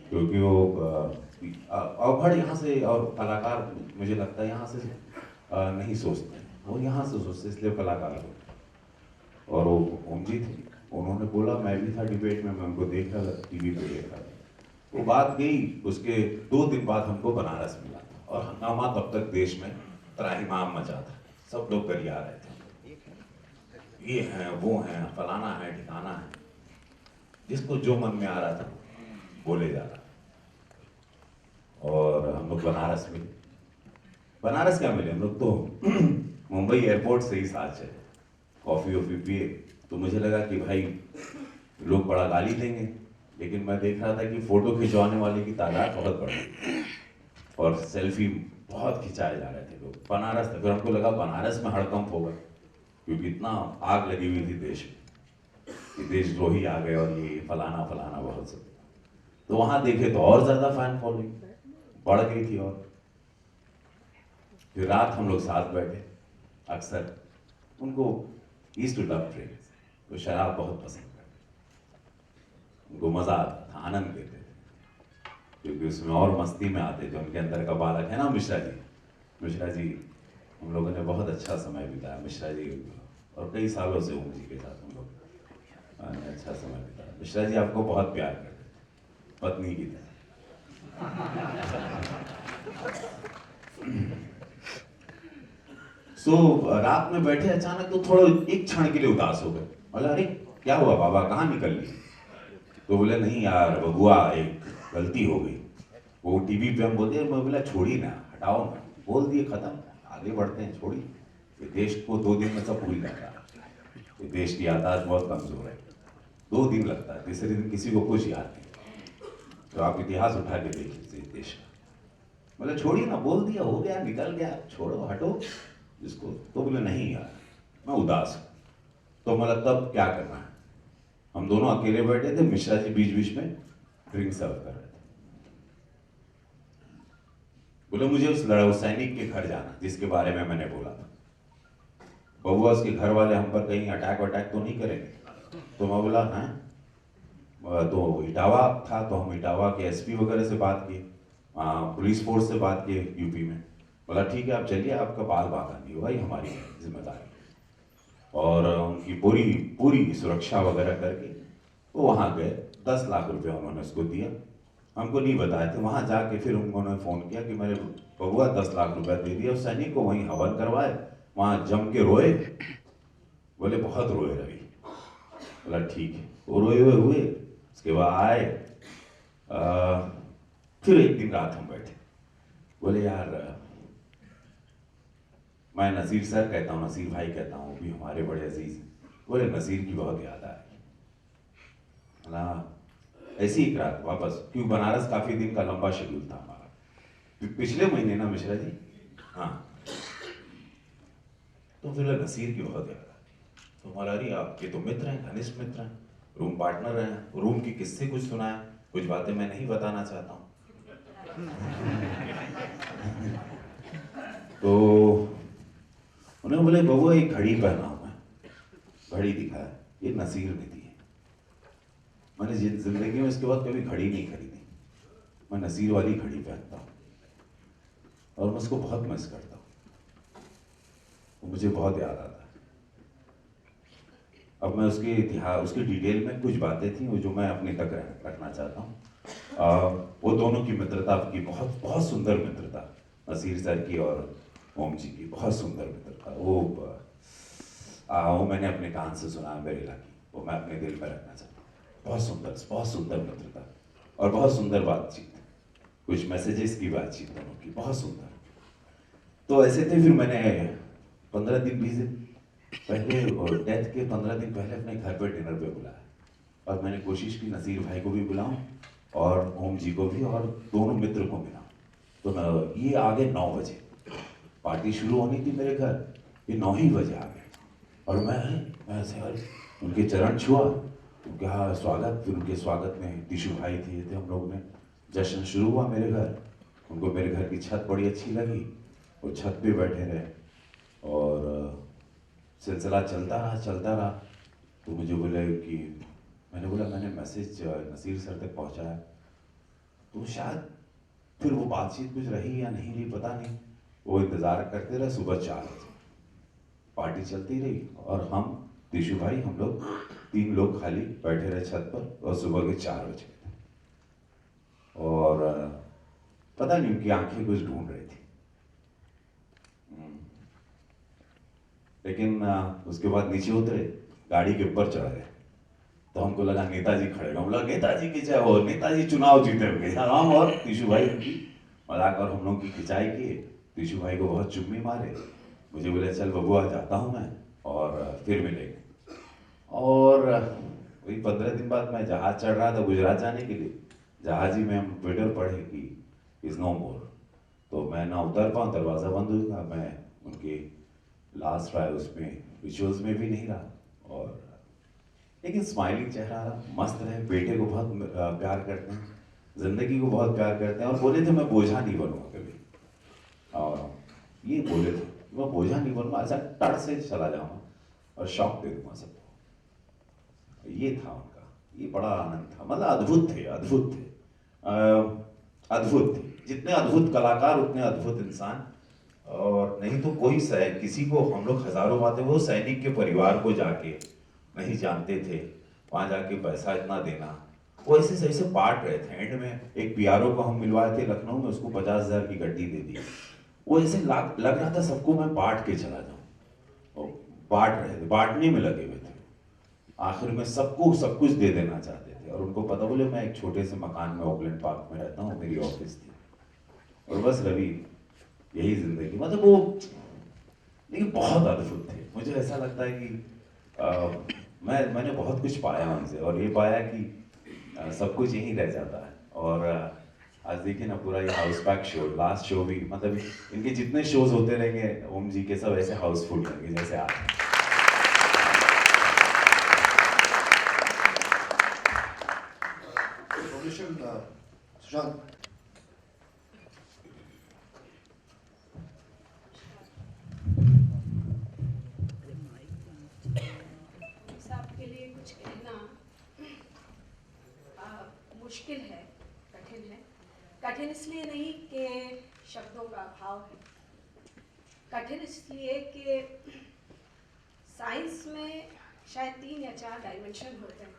क्योंकि वो अवघड़ यहाँ से और कलाकार मुझे लगता है यहाँ से नहीं सोचते, वो यहाँ से सोचते इसलिए कलाकार हो। और वो ओम जी थे, उन्होंने बोला, मैं भी था डिबेट में, मैं उनको देख रहा था, टीवी पे देख रहा था। वो बात गई, उसके 2 दिन बाद हमको बनारस मिला था और हंगामा तब तक देश में त्राहिमाम मचा था, सब लोग गरिया रहे थे, ये हैं वो हैं, फलाना है ठिकाना है, जिसको जो मन में आ रहा था बोले जा रहा। और हम लोग बनारस मिले। बनारस क्या मिले, हम लोग तो मुंबई एयरपोर्ट से ही साथ चले, कॉफी वॉफी पिए। तो मुझे लगा कि भाई लोग बड़ा गाली देंगे, लेकिन मैं देख रहा था कि फोटो खिंचवाने वाले की तादाद बहुत बढ़ी और सेल्फी बहुत खिंचाए जा रहे थे लोग। बनारस था, फिर हमको लगा बनारस में हड़कंप होगा, क्योंकि इतना आग लगी हुई थी देश में कि देशद्रोही आ गए और ये फलाना फलाना बहुत सब। तो वहां देखे तो और ज्यादा फैन फॉलोइंग बढ़ गई थी। और फिर रात हम लोग साथ बैठे, अक्सर उनको ईस्ट टू लव ड्रिंक, तो शराब बहुत पसंद करते, उनको मजा आता था, आनंद लेते थे, क्योंकि उसमें और मस्ती में आते थे। उनके अंदर का बालक है ना मिश्रा जी, मिश्रा जी हम लोगों ने बहुत अच्छा समय बिताया, मिश्रा जी और कई सालों से ओम जी के साथ हम लोग अच्छा समय बिताया। मिश्रा जी आपको बहुत प्यार करते थे, पत्नी की तरह। रात में बैठे अचानक तो थोड़ा एक क्षण के लिए उदास हो गए, बोला अरे क्या हुआ बाबा, कहाँ निकल लिए? तो बोले नहीं यार बबुआ, एक गलती हो गई। वो टीवी पे हम बोलते हैं, मैं बोला छोड़ी ना, हटाओ ना, बोल दिए खत्म, आगे बढ़ते हैं, छोड़ी। ये देश को 2 दिन में सब भूल जाता है, ये देश की याददाश्त बहुत कमजोर है, 2 दिन लगता है, तीसरे दिन किसी को कुछ याद नहीं। तो आप इतिहास उठा के देखिए देश का। बोले छोड़िए ना, बोल दिया, हो गया, निकल गया, छोड़ो हटो इसको। तो बोले नहीं यार मैं उदास हूं। तो मतलब तब क्या करना है, हम दोनों अकेले बैठे थे, मिश्रा जी बीच बीच में ड्रिंक सर्व कर रहे थे। बोले मुझे उस सैनिक के घर जाना जिसके बारे में मैंने बोला था, बबुआ उसके घर वाले हम पर कहीं अटैक वटैक तो नहीं करेंगे? तो मैं बोला हाँ। तो इटावा था, तो हम इटावा के एसपी वगैरह से बात की, पुलिस फोर्स से बात की यूपी में। बोला ठीक है आप चलिए, आपका बाल बाका नहीं होगा, ये हमारी जिम्मेदारी। और उनकी पूरी पूरी सुरक्षा वगैरह करके वो वहाँ गए। 10 लाख रुपए उन्होंने उसको दिया, हमको नहीं बताए थे। वहाँ जाके फिर उन्होंने फोन किया कि मेरे बबुआ 10 लाख रुपए दे दिया। उस सैनिक को वहीं हवन करवाए, वहाँ जम के रोए, बोले बहुत रोए रवि। बोला ठीक है, वो रोए हुए हुए। उसके बाद आए, फिर एक दिन रात हम बैठे, बोले यार मैं नसीर सर कहता हूँ, नसीर भाई कहता हूँ, भी हमारे बड़े अजीज हैं। बोले नसीर की बहुत याद आ रही। ऐसी एक रात वापस, क्योंकि बनारस काफी दिन का लंबा शेड्यूल था हमारा, पिछले महीने ना मिश्रा जी, हाँ। तो फिर नसीर की बहुत याद आ रही। तो हमारा अरे आपके तो मित्र हैं, घनिष्ठ मित्र हैं, रूम पार्टनर हैं, रूम की किस्से कुछ सुनाया, कुछ बातें मैं नहीं बताना चाहता हूँ। तो उन्होंने बोले बबुआ एक घड़ी पहना हूं मैं। घड़ी दिखाया, ये नसीर ने दी है। मैंने जिंदगी में इसके बाद कभी घड़ी नहीं खरीदी, मैं नसीर वाली घड़ी पहनता हूँ और मैं उसको बहुत मिस करता हूँ, वो मुझे बहुत याद आता है। अब मैं उसके इतिहास, उसके डिटेल में कुछ बातें थी वो जो मैं अपने तक रखना चाहता हूँ। वो दोनों की मित्रता की बहुत बहुत सुंदर मित्रता, नसीर सर की और ओम जी की बहुत सुंदर मित्रता। वो मैंने अपने कान से सुना बेरेला की, वो मैं अपने दिल पर रखना चाहता हूँ। बहुत सुंदर मित्रता और बहुत सुंदर बातचीत, कुछ मैसेजेस की बातचीत दोनों की बहुत सुंदर। तो ऐसे थे, फिर मैंने 15 दिन 20 दिन पहले, और डेथ के 15 दिन पहले अपने घर पर डिनर पे बुलाया, और मैंने कोशिश की नसीर भाई को भी बुलाऊं और ओम जी को भी, और दोनों मित्र को मिलाऊं। तो ये आ गए 9 बजे, पार्टी शुरू होनी थी मेरे घर, ये 9 ही बजे आ गए। और मैं ऐसे उनके चरण छुआ, उनका स्वागत, फिर उनके स्वागत में टिशु भाई थे हम लोग ने, जश्न शुरू हुआ मेरे घर। उनको मेरे घर की छत बड़ी अच्छी लगी, वो छत पे बैठे रहे और सिलसिला चलता रहा। तो मुझे बोले कि, मैंने बोला मैंने मैसेज नसीर सर तक पहुंचाया, तो शायद फिर वो बातचीत कुछ रही या नहीं रही पता नहीं, वो इंतज़ार करते रहे। सुबह 4 बजे पार्टी चलती रही और हम टिशू भाई हम लोग 3 लोग खाली बैठे रहे छत पर, और सुबह के 4 बजे और पता नहीं उनकी आंखें कुछ ढूंढ रही थी। लेकिन उसके बाद नीचे उतरे, गाड़ी के ऊपर चढ़ गए, तो हमको लगा नेताजी खड़े हैं। हम बोला नेताजी की जय हो, नेताजी चुनाव जीते हुए। हम और टिशू भाई उनकी मजाक और हम लोग की खिंचाई किए। टिशू भाई को बहुत चुम्मी मारे, मुझे बोले चल बबुआ जाता हूँ मैं और फिर मिलेंगे। और वही 15 दिन बाद मैं जहाज चढ़ रहा था गुजरात जाने के लिए, जहाज ही में हम ट्विटर पढ़े कि इज नो मोर, तो मैं ना उतर पाऊँ, दरवाज़ा बंद होगा, मैं उनके लास्ट राय उसमें रिचुअल्स में भी नहीं रहा। और लेकिन स्माइलिंग चेहरा मस्त रहे, बेटे को बहुत प्यार करते हैं, जिंदगी को बहुत प्यार करते हैं, और बोले थे मैं बोझा नहीं बनूंगा कभी। और ये बोले थे मैं बोझा नहीं बनूंगा, ऐसा टड़ से चला जाऊंगा और शौक दे दूंगा सबको। ये था उनका, ये बड़ा आनंद था, मतलब अद्भुत थे, अद्भुत थे, अद्भुत थे। जितने अद्भुत कलाकार उतने अद्भुत इंसान। और नहीं तो कोई किसी को हम लोग हजारों बातें, वो सैनिक के परिवार को जाके नहीं जानते थे, वहां जाके पैसा इतना देना, वो ऐसे ऐसे बांट रहे थे। एंड में एक पीआरओ को हम मिलवाए थे लखनऊ में, उसको 50,000 की गड्डी दे दी। वो ऐसे लग रहा था सबको मैं बांट के चला जाऊं, और बांट रहे थे, बांटने में लगे हुए थे। आखिर में सबको सब कुछ दे देना चाहते थे। और उनको पता, बोले मैं एक छोटे से मकान में ओकलैंड पार्क में रहता हूँ, मेरी ऑफिस थी, और बस रवि यही जिंदगी। मतलब वो लेकिन बहुत अद्भुत थे। मुझे ऐसा लगता है कि मैंने बहुत कुछ पाया उनसे, और ये पाया कि सब कुछ यहीं रह जाता है। और आज देखिए ना पूरा ये house pack show, last show भी, मतलब इनके जितने शोज होते रहेंगे ओम जी के, सब ऐसे हाउसफुल रहेंगे जैसे आज। सुशांत, आपके लिए कुछ कहना मुश्किल है, कठिन है। कठिन इसलिए नहीं कि शब्दों का अभाव है, कठिन इसलिए कि साइंस में शायद 3 या 4 डायमेंशन होते हैं,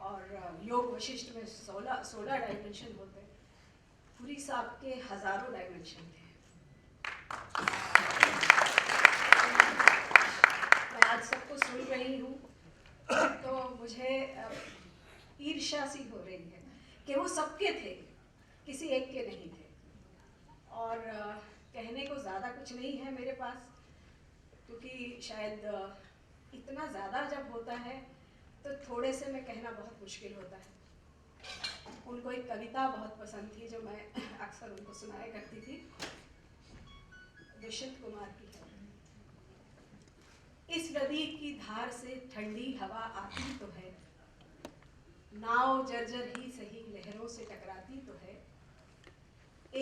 और योग वशिष्ठ में 16 डायमेंशन होते हैं। पुरी साहब के हजारों डायमेंशन थे। मैं आज सबको सुन रही हूँ तो मुझे ईर्ष्या सी हो रही है कि वो सबके थे, किसी एक के नहीं थे। और कहने को ज़्यादा कुछ नहीं है मेरे पास, क्योंकि शायद इतना ज़्यादा जब होता है तो थोड़े से में कहना बहुत मुश्किल होता है। उनको एक कविता बहुत पसंद थी जो मैं अक्सर उनको सुनाया करती थी, दुष्यंत कुमार की है। इस नदी की धार से ठंडी हवा आती तो है, नाव जर्जर ही सही लहरों से टकराती तो है।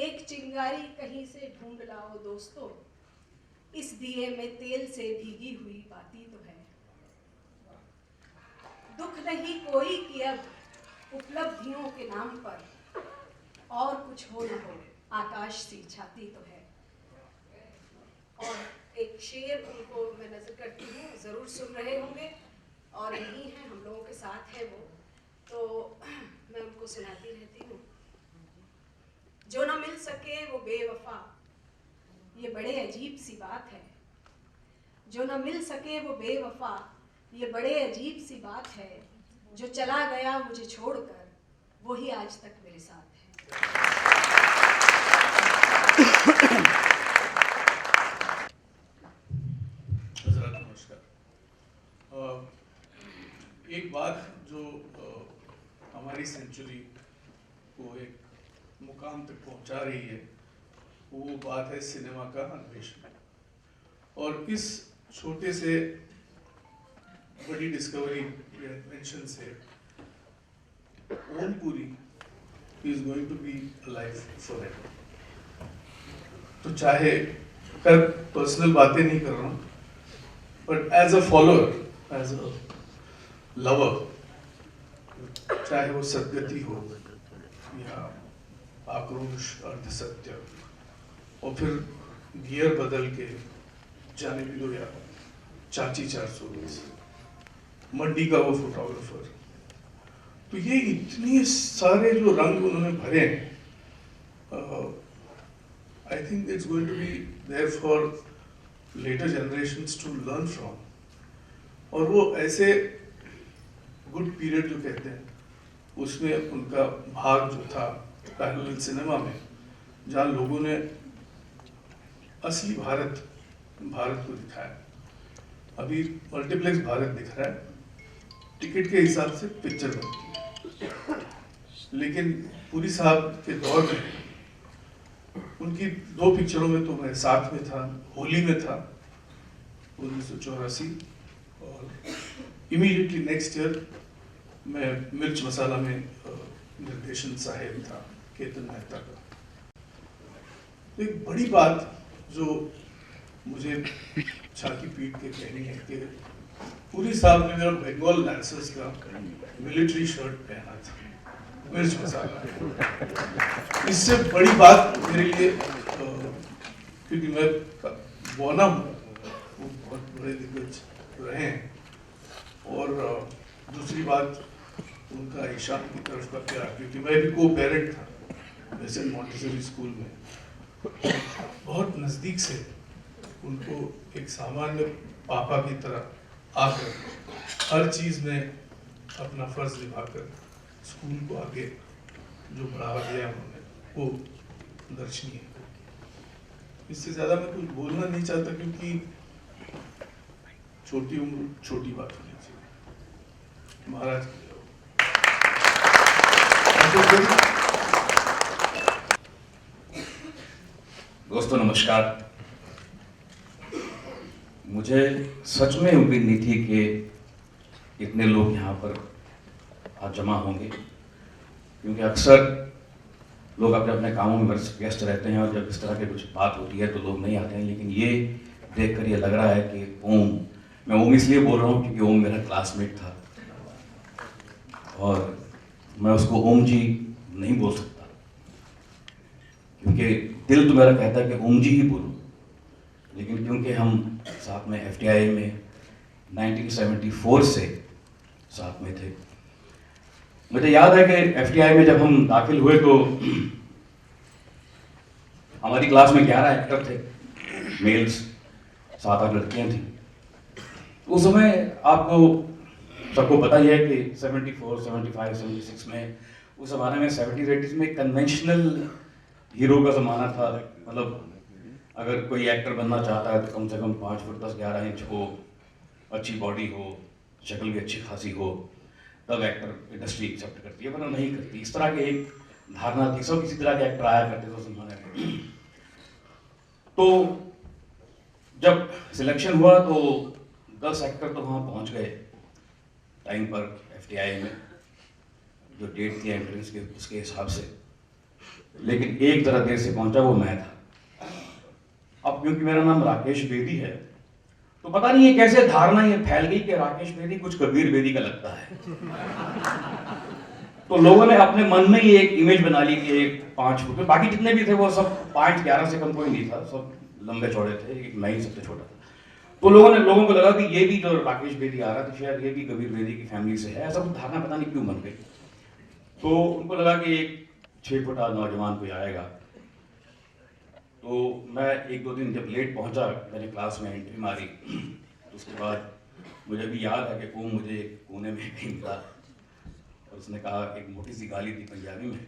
एक चिंगारी कहीं से ढूंढ लाओ दोस्तों, इस दिए में तेल से भीगी हुई बाती तो है। दुख नहीं कोई कि अब उपलब्धियों के नाम पर और कुछ हो न हो, आकाश सी छाती तो है। और एक शेर उनको मैं नजर करती हूँ, ज़रूर सुन रहे होंगे, और यही है, हम लोगों के साथ है वो, तो मैं उनको सुनाती रहती हूँ। जो ना मिल सके वो बेवफा, ये बड़े अजीब सी बात है। जो ना मिल सके वो बेवफा, ये बड़े अजीब सी बात है। जो चला गया मुझे छोड़कर, वही आज तक मेरे साथ है। नमस्कार। एक बात जो हमारी सेंचुरी को एक मुकाम तक पहुंचा रही है, वो बात है सिनेमा का अन्वेषण। और इस छोटे से बड़ी डिस्कवरी इन्वेंशन से Om Puri is going to be alive forever. तो चाहे कर पर्सनल बातें नहीं कर रहा हूँ, but as a follower, as a lover, चाहे वो सदगति हो या आक्रोश, अर्धसत्य, और फिर गियर बदल के जाने भी दो यार, चाची 420, मंडी का वो फोटोग्राफर। तो ये इतने सारे जो रंग उन्होंने भरे हैं, I think it's going to be there for later generations to learn from. और वो ऐसे गुड पीरियड जो कहते हैं, उसमें उनका भाग जो था पैरेलल सिनेमा में, जहाँ लोगों ने असली भारत को दिखाया। अभी मल्टीप्लेक्स भारत दिख रहा है, टिकट के हिसाब से पिक्चर बनती है, लेकिन पुरी साहब के दौर में उनकी 2 पिक्चरों में तो मैं साथ में था, होली में था 1984, और इमीडिएटली नेक्स्ट ईयर मैं मिर्च मसाला में निर्देशन साहेब था केतन मेहता का। तो एक बड़ी बात जो मुझे छाती पीट के कहनी है कि पुरी साहब ने मेरा बंगाल लैंसर्स का मिलिट्री शर्ट पहना था, मिर्च मसाला। इससे बड़ी बात मेरे लिए, क्योंकि मैं बौना हूँ, वो बहुत बड़े दिग्गज रहे हैं, और दूसरी बात उनका ईशान की तरफ का प्यार, क्योंकि मैं भी को पेरेंट था वैसे मॉन्टेसरी स्कूल में, बहुत नज़दीक से उनको एक सामान्य पापा की तरह आकर हर चीज़ में अपना फर्ज निभाकर स्कूल को आगे जो बढ़ावा दिया उन्होंने, वो दर्शनीय है। इससे ज़्यादा मैं कुछ बोलना नहीं चाहता, क्योंकि छोटी उम्र छोटी बात होनी चाहिए। महाराज दोस्तों नमस्कार। मुझे सच में उम्मीद नहीं थी कि इतने लोग यहाँ पर आज जमा होंगे, क्योंकि अक्सर लोग अपने अपने कामों में व्यस्त रहते हैं, और जब इस तरह की कुछ बात होती है तो लोग नहीं आते हैं। लेकिन ये देखकर ये लग रहा है कि ओम, मैं ओम इसलिए बोल रहा हूँ क्योंकि ओम मेरा क्लासमेट था, और मैं उसको ओम जी नहीं बोल सकता, क्योंकि दिल तो मेरा कहता है कि ओम जी ही बोलूं। लेकिन क्योंकि हम साथ में FTI में 1974 से साथ में थे, मुझे याद है कि FTI में जब हम दाखिल हुए तो हमारी क्लास में 11 एक्टर थे, मेल्स, 7-8 लड़कियां थी। उस समय आपको सबको पता ही है कि 74, 75, 76 में, उस ज़माने में 70s 80s में कन्वेंशनल हीरो का ज़माना था। मतलब अगर कोई एक्टर बनना चाहता है तो कम से कम 5 फुट 10-11 इंच हो, अच्छी बॉडी हो, शक्ल भी अच्छी खासी हो, तब एक्टर इंडस्ट्री एक्सेप्ट करती है, वरना नहीं करती। इस तरह की एक धारणा थी, सब इसी तरह के एक्टर आया करते थे उस ज़माने में। तो जब सिलेक्शन हुआ तो 10 एक्टर तो वहाँ पहुँच गए टाइम पर FTI में, जो डेट थी एंट्रेंस के उसके हिसाब से। लेकिन एक जरा देर से पहुंचा, वो मैं था। अब क्योंकि मेरा नाम राकेश बेदी है, तो पता नहीं ये कैसे धारणा ये फैल गई कि राकेश बेदी कुछ कबीर बेदी का लगता है। तो लोगों ने अपने मन में ही एक इमेज बना ली कि एक 5 फुट, बाकी जितने भी थे वो सब 5'11" से कम कोई नहीं था, सब लंबे चौड़े थे, एक मैं ही सबसे छोटा था। तो लोगों को लगा कि ये भी जो राकेश बेदी आ रहा था शायद ये भी कबीर बेदी की फैमिली से है, ऐसा कुछ धारणा पता नहीं क्यों बन गई। तो उनको लगा कि एक 6 फुटा नौजवान कोई आएगा। तो मैं 1-2 दिन जब लेट पहुंचा, मैंने क्लास में एंट्री मारी, तो उसके बाद मुझे भी याद है कि वो मुझे एक कोने में कहीं मिला और उसने कहा, एक मोटी सी गाली थी पंजाबी में,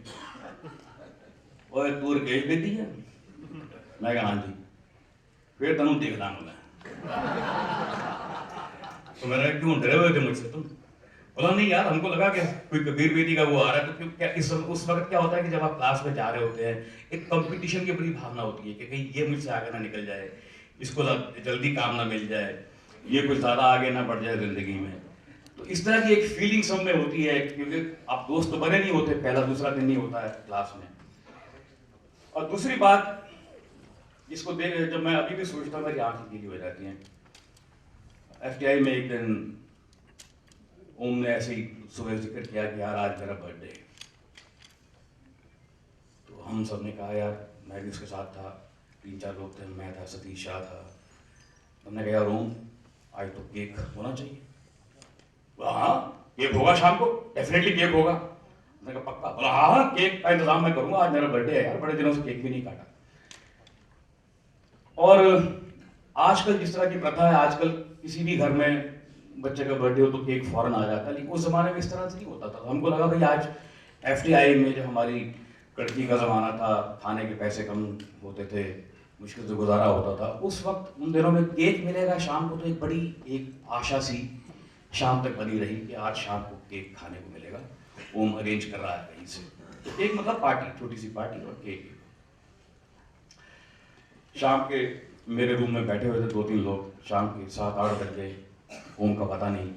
ओए तू राकेश बेदी है? मैं कहा हाँ जी। फिर तेनों देखदा मैं। तो मैंने क्यों डरे हुए थे मुझसे तुम? बोला नहीं यार, हमको लगा कि कोई कबीर बेदी का वो आ रहा है। तो क्यों, क्या उस वक्त क्या होता है कि जब आप क्लास में जा रहे होते हैं, एक कंपटीशन की बड़ी भावना होती है कि कहीं ये मुझसे आगे ना निकल जाए, इसको जल्दी काम ना मिल जाए, ये कुछ ज़्यादा आगे ना बढ़ जाए जिंदगी में। तो इस तरह की एक फीलिंग सब में होती है, क्योंकि आप दोस्त तो बने नहीं होते, पहला दूसरा दिन नहीं होता है क्लास में। और दूसरी बात जिसको देख, जब मैं अभी भी सोचता हूँ मेरी आंखें गीली हो जाती हैं। FTI में एक दिन ओम ने ऐसे ही सुबह जिक्र किया कि यार आज मेरा बर्थडे है। तो हम सब ने कहा यार, मैं भी उसके साथ था, 3-4 लोग थे, मैं था, सतीश शाह था। हमने कहा यार ओम, आज तो केक होना चाहिए। बोला हाँ केक होगा शाम को, डेफिनेटली केक होगा। मैंने कहा पक्का? बोला हाँ हाँ केक का इंतजाम मैं करूँगा, आज मेरा बर्थडे है यार, बड़े दिनों से केक भी नहीं काटा। और आजकल जिस तरह की प्रथा है, आजकल किसी भी घर में बच्चे का बर्थडे हो तो केक फौरन आ जाता है, लेकिन उस जमाने में इस तरह से नहीं होता था। हमको लगा भाई आज FDI में जब हमारी कड़की का ज़माना था, खाने के पैसे कम होते थे, मुश्किल से गुजारा होता था, उस वक्त उन दिनों में केक मिलेगा शाम को, तो एक बड़ी एक आशा सी शाम तक बनी रही कि आज शाम को केक खाने को मिलेगा। ओम अरेंज कर रहा है कहीं से, तो केक मतलब पार्टी, छोटी सी पार्टी और केक। शाम के मेरे रूम में बैठे हुए थे 2-3 लोग, शाम के 7-8 बज गए, ओम का पता नहीं,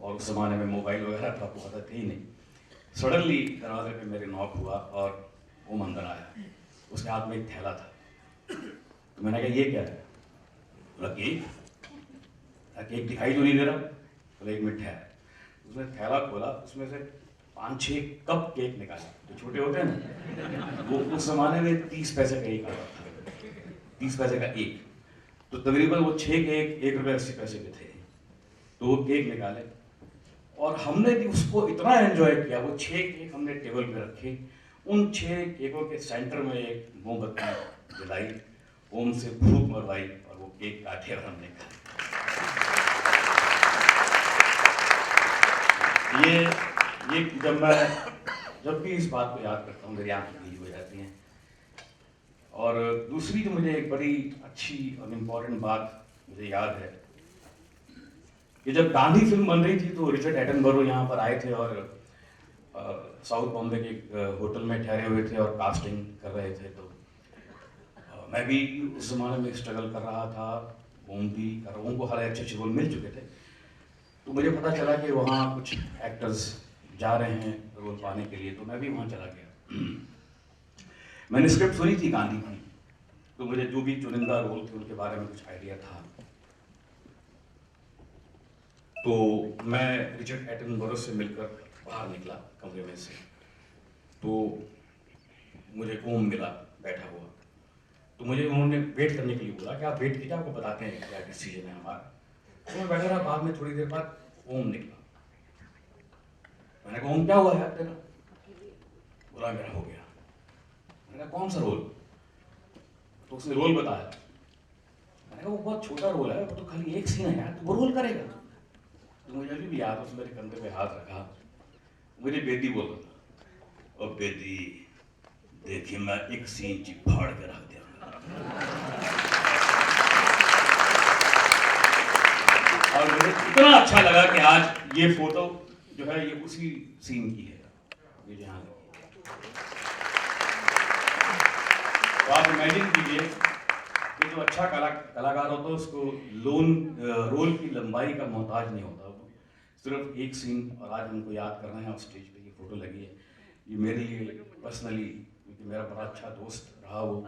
और उस ज़माने में मोबाइल वगैरह तो आपको पता थे ही नहीं। सडनली दरवाजे पे मेरे नॉक हुआ और ओम अंदर आया, उसके हाथ में एक थैला था। तो मैंने कहा ये क्या है? बोला केक। केक दिखाई तो नहीं दे रहा। बोला 1 मिनट है। उसने थैला खोला, उसमें से 5-6 कप केक निकाले, जो छोटे होते हैं ना, वो उस ज़माने में 30 पैसे का एक आता था, 30 पैसे का एक। तो तकरीबन वो 6 केक 1 रुपये 80 पैसे के थे। तो वो केक निकाले और हमने भी उसको इतना एंजॉय किया। वो 6 केक हमने टेबल पे रखे, उन 6 केकों के सेंटर में एक मोमबत्ती जलाई, ओम से फूंक मरवाई और वो केक काटे और हमने खाया। ये जब भी इस बात को याद करता हूँ मेरी आंखें गीली हो जाती हैं। और दूसरी जो मुझे एक बड़ी अच्छी और इम्पोर्टेंट बात मुझे याद है कि जब गांधी फिल्म बन रही थी तो रिचर्ड एटनबरो यहाँ पर आए थे और साउथ बॉम्बे के एक होटल में ठहरे हुए थे और कास्टिंग कर रहे थे। तो मैं भी उस ज़माने में स्ट्रगल कर रहा था, ओम भी कर रहा, ओम को हर अच्छे रोल मिल चुके थे। तो मुझे पता चला कि वहाँ कुछ एक्टर्स जा रहे हैं रोल पाने के लिए, तो मैं भी वहाँ चला गया। मैंने स्क्रिप्ट सुनी थी गांधी की, तो मुझे जो भी चुनिंदा रोल थे उनके बारे में कुछ आइडिया था। तो मैं रिचर्ड एटनबरो से मिलकर बाहर निकला कमरे में से, तो मुझे ओम मिला बैठा हुआ। तो मुझे उन्होंने वेट करने के लिए बोला कि आप वेट कीजिए, आपको बताते हैं क्या डिसीजन है हमारा। तो मैं बैठा रहा, बाद में थोड़ी देर बाद ओम निकला। मैंने कहा ओम क्या हुआ यार तेरा? बोला मेरा हो गया। मैंने कहा कौन सा रोल? तो उसने रोल बताया। मैंने कहा वो बहुत छोटा रोल है, वो तो खाली एक सीन है यार, तो वो रोल करेगा। तो मुझे अभी भी याद, उसने मेरे कंधे पे हाथ रखा, मुझे बेदी बोल रहा था, और बेदी देखिए मैं एक सीन फाड़ के रख दिया। और मुझे इतना अच्छा लगा कि आज ये फोटो जो है ये उसी सीन की है, ये जहाँ तो आप इमेजिन कीजिए कि जो अच्छा कलाकार होता है उसको रोल की लंबाई का मोहताज नहीं होता, वो सिर्फ एक सीन। और आज हमको याद करना है और स्टेज पे ये फोटो लगी है, ये मेरे लिए पर्सनली, क्योंकि मेरा बड़ा अच्छा दोस्त रहा वो।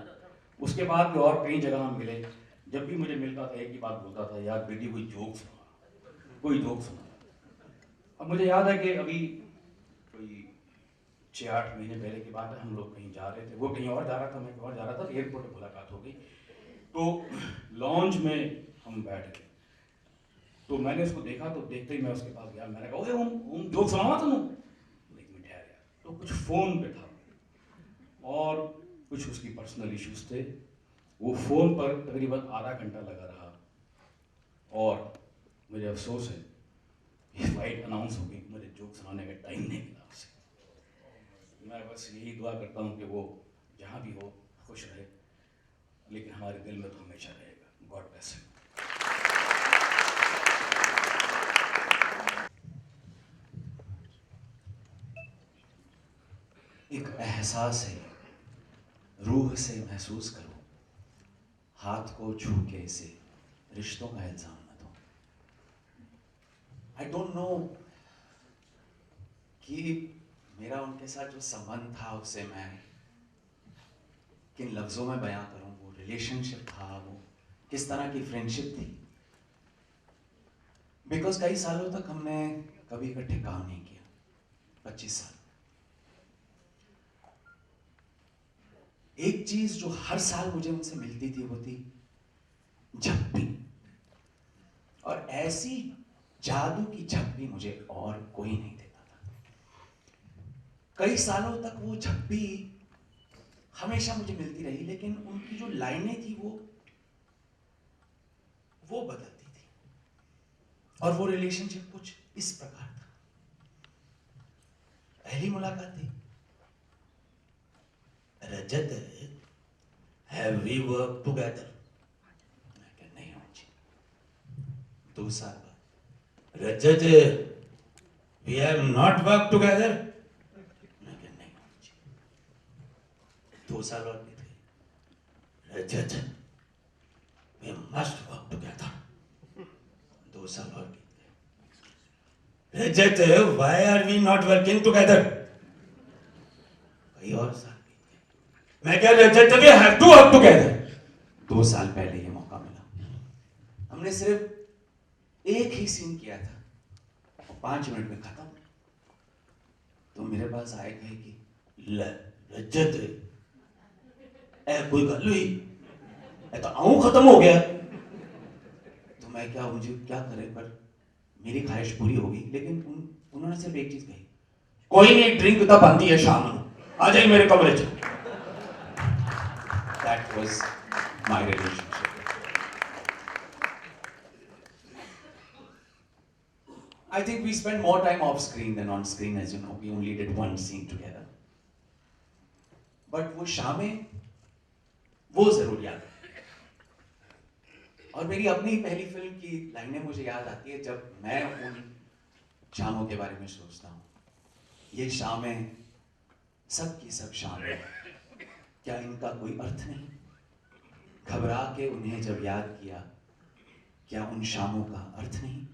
उसके बाद भी और कई जगह हम मिले, जब भी मुझे मिलता था एक ही बात बोलता था, यार बेटी कोई जोक सुना। अब मुझे याद है कि अभी कोई 6-8 महीने पहले की बात है, हम लोग कहीं जा रहे थे, वो कहीं और जा रहा था, मैं कहीं और जा रहा था, एयरपोर्ट पर मुलाकात हो गई। तो लॉन्च में हम बैठ गए, तो मैंने उसको देखा, तो देखते ही मैं उसके पास गया, मैंने कहा ओए ओम जोक सुनावा तुम? 1 मिनट ठहर यार। तो कुछ फ़ोन पे था और कुछ उसकी पर्सनल इश्यूज थे, वो फ़ोन पर तकरीबन आधा घंटा लगा रहा। और मुझे अफसोस है ये फ्लाइट अनाउंस हो गई, मुझे जोक सुनाने का टाइम नहीं मिला उसे। मैं बस यही दुआ करता हूँ कि वो जहाँ भी हो खुश रहे, लेकिन हमारे दिल में तो हमेशा रहेगा। God bless him. एक एहसास है, रूह से महसूस करो, हाथ को छू के इसे रिश्तों का इल्जाम न दो। आई डोंट नो कि मेरा उनके साथ जो संबंध था उसे मैं किन लफ्जों में बयां करूं, वो रिलेशनशिप था, वो किस तरह की फ्रेंडशिप थी। बिकॉज कई सालों तक हमने कभी इकट्ठे काम नहीं किया, 25 साल। एक चीज जो हर साल मुझे उनसे मिलती थी वो थी झप्पी, और ऐसी जादू की झप्पी मुझे और कोई नहीं देता था। कई सालों तक वो झप्पी हमेशा मुझे मिलती रही, लेकिन उनकी जो लाइनें थी वो बदलती थी, और वो रिलेशनशिप कुछ इस प्रकार था। पहली मुलाकात थी, Rajat, have we work together? मैं कहा नहीं मुझे। 2 साल बाद, Rajat, we have not work together? मैं कहा नहीं मुझे। 2 साल और बीत गए, Rajat, we must work together. 2 साल और बीत गए, Rajat, why are we not working together? कई और साल बीत गए, मैं क्या Rajat, we have to work together. 2 साल पहले ये मौका मिला, हमने सिर्फ एक ही सीन किया था, 5 मिनट में खत्म। तो मेरे पास आए कहे कि रजत, ए कोई गल हुई, तो आऊं खत्म हो गया। तो मैं क्या, मुझे क्या करे, पर मेरी ख्वाहिश पूरी होगी। लेकिन उन्होंने सिर्फ एक चीज कही, कोई नहीं, ड्रिंक तो बनती है शाम को, आ जाइए मेरे कमरे च। That was my relationship. I think we spent more time off screen than on screen, as you know. We only did one scene together. But वो शामें, वो जरूर याद है। और मेरी अपनी पहली फिल्म की लाइनें मुझे याद आती है जब मैं उन शामों के बारे में सोचता हूँ। ये शामें सब की सब शामें, क्या इनका कोई अर्थ नहीं? घबरा के उन्हें जब याद किया, क्या उन शामों का अर्थ नहीं?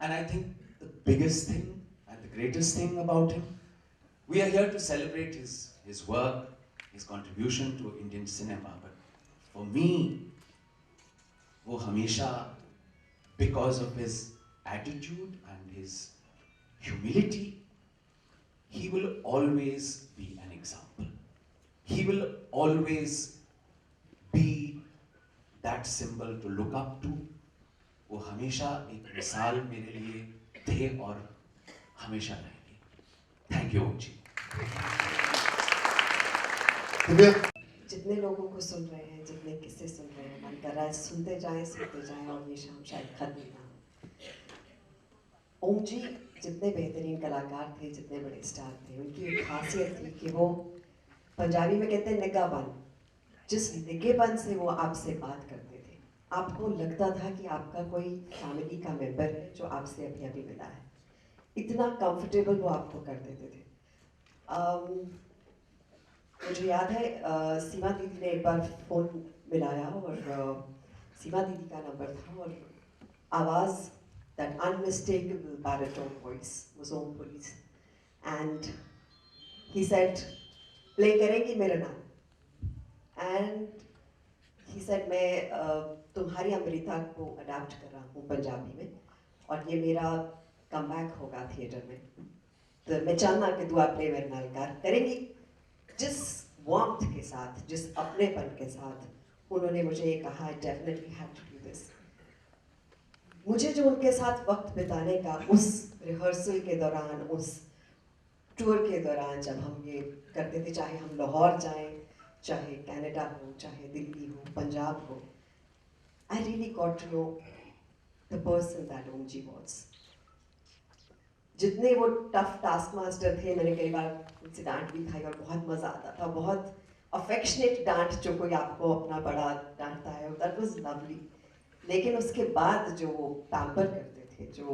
And I think the biggest thing and the greatest thing about him, we are here to celebrate his work, his contribution to Indian cinema. But for me, वो हमेशा, because of his attitude and his humility, he will always be an example. He will always be that symbol to look up to. वो हमेशा एक मिसाल मेरे लिए थे और हमेशा रहेंगे। थैंक यू जी। जितने लोगों को सुन रहे हैं, जितने किस्से सुन रहे हैं, मन कर रहा है सुनते जाएं और ये शाम शायद खत्म ना हो। ओम जी जितने बेहतरीन कलाकार थे, जितने बड़े स्टार थे, उनकी एक खासियत थी कि वो, पंजाबी में कहते हैं निगाहबन, जिस निगाहबन से वो आपसे बात करते थे, आपको लगता था कि आपका कोई फैमिली का मेंबर है जो आपसे अभी अभी मिला है। इतना कंफर्टेबल वो आपको कर देते थे। मुझे याद है सीमा दीदी ने एक बार फ़ोन मिलाया और सीमा दीदी का नंबर था और आवाज़, that unmistakable baritone voice was Om Puri's, and he said, play करेंगी मेरा नाम? And he said, मैं तुम्हारी अमृता को अडाप्ट कर रहा हूँ पंजाबी में और ये मेरा कमबैक होगा थिएटर में, तो मैं चाहना कि तू अपने मेरे नाल करेंगी। जिस वार्मथ के साथ, जिस अपनेपन के साथ उन्होंने मुझे ये कहा, I definitely had to do this। मुझे जो उनके साथ वक्त बिताने का, उस रिहर्सल के दौरान, उस टूर के दौरान जब हम ये करते थे, चाहे हम लाहौर जाएं, चाहे कनाडा हो, चाहे दिल्ली हो, पंजाब हो, I really got to know the person that Om Ji was। जितने वो टफ टास्क मास्टर थे, मैंने कई बार उनसे डांट भी खाई और बहुत मज़ा आता था, बहुत अफेक्शनेट डांट जो कोई आपको अपना बड़ा डांटता है, दैट वाज लवली। लेकिन उसके बाद जो वो पैम्पर करते थे, जो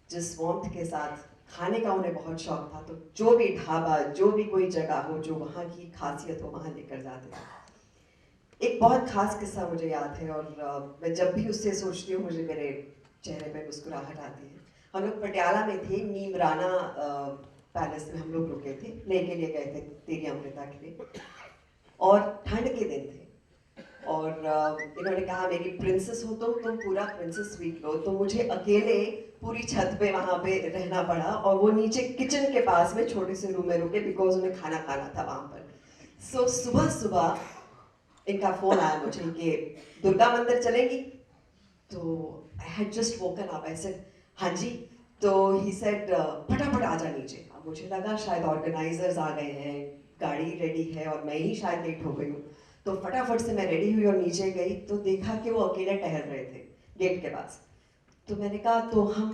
जिस वार्मथ के साथ खाने का उन्हें बहुत शौक था, तो जो भी ढाबा, जो भी कोई जगह हो, जो वहाँ की खासियत हो, वहाँ लेकर जाते थे। एक बहुत खास किस्सा मुझे याद है और मैं जब भी उससे सोचती हूँ मुझे मेरे चेहरे पे मुस्कुराहट आती है। हम लोग पटियाला में थे, नीम राना पैलेस में हम लोग रुके थे, प्ले के लिए गए थे तेरी अमृता के लिए, और ठंड के दिन थे और इन्होंने कहा मेरी प्रिंसेस हो तुम पूरा प्रिंसेस स्वीट लो। तो मुझे अकेले पूरी छत पे वहाँ पे रहना पड़ा और वो नीचे किचन के पास में छोटे से रूम में रुके, बिकॉज उन्हें खाना खाना था वहाँ पर। सो सुबह सुबह इनका फोन आया मुझे कि दुर्गा मंदिर चलेंगी. तो I had just woken up. I said हाँ जी. तो ही सेड फटाफट आ जा नीचे. अब मुझे लगा शायद ऑर्गेनाइजर्स आ गए हैं, गाड़ी रेडी है और मैं ही शायद लेट हो गई हूँ. तो फटाफट से मैं रेडी हुई और नीचे गई तो देखा कि वो अकेले टहल रहे थे गेट के पास. तो मैंने कहा तो हम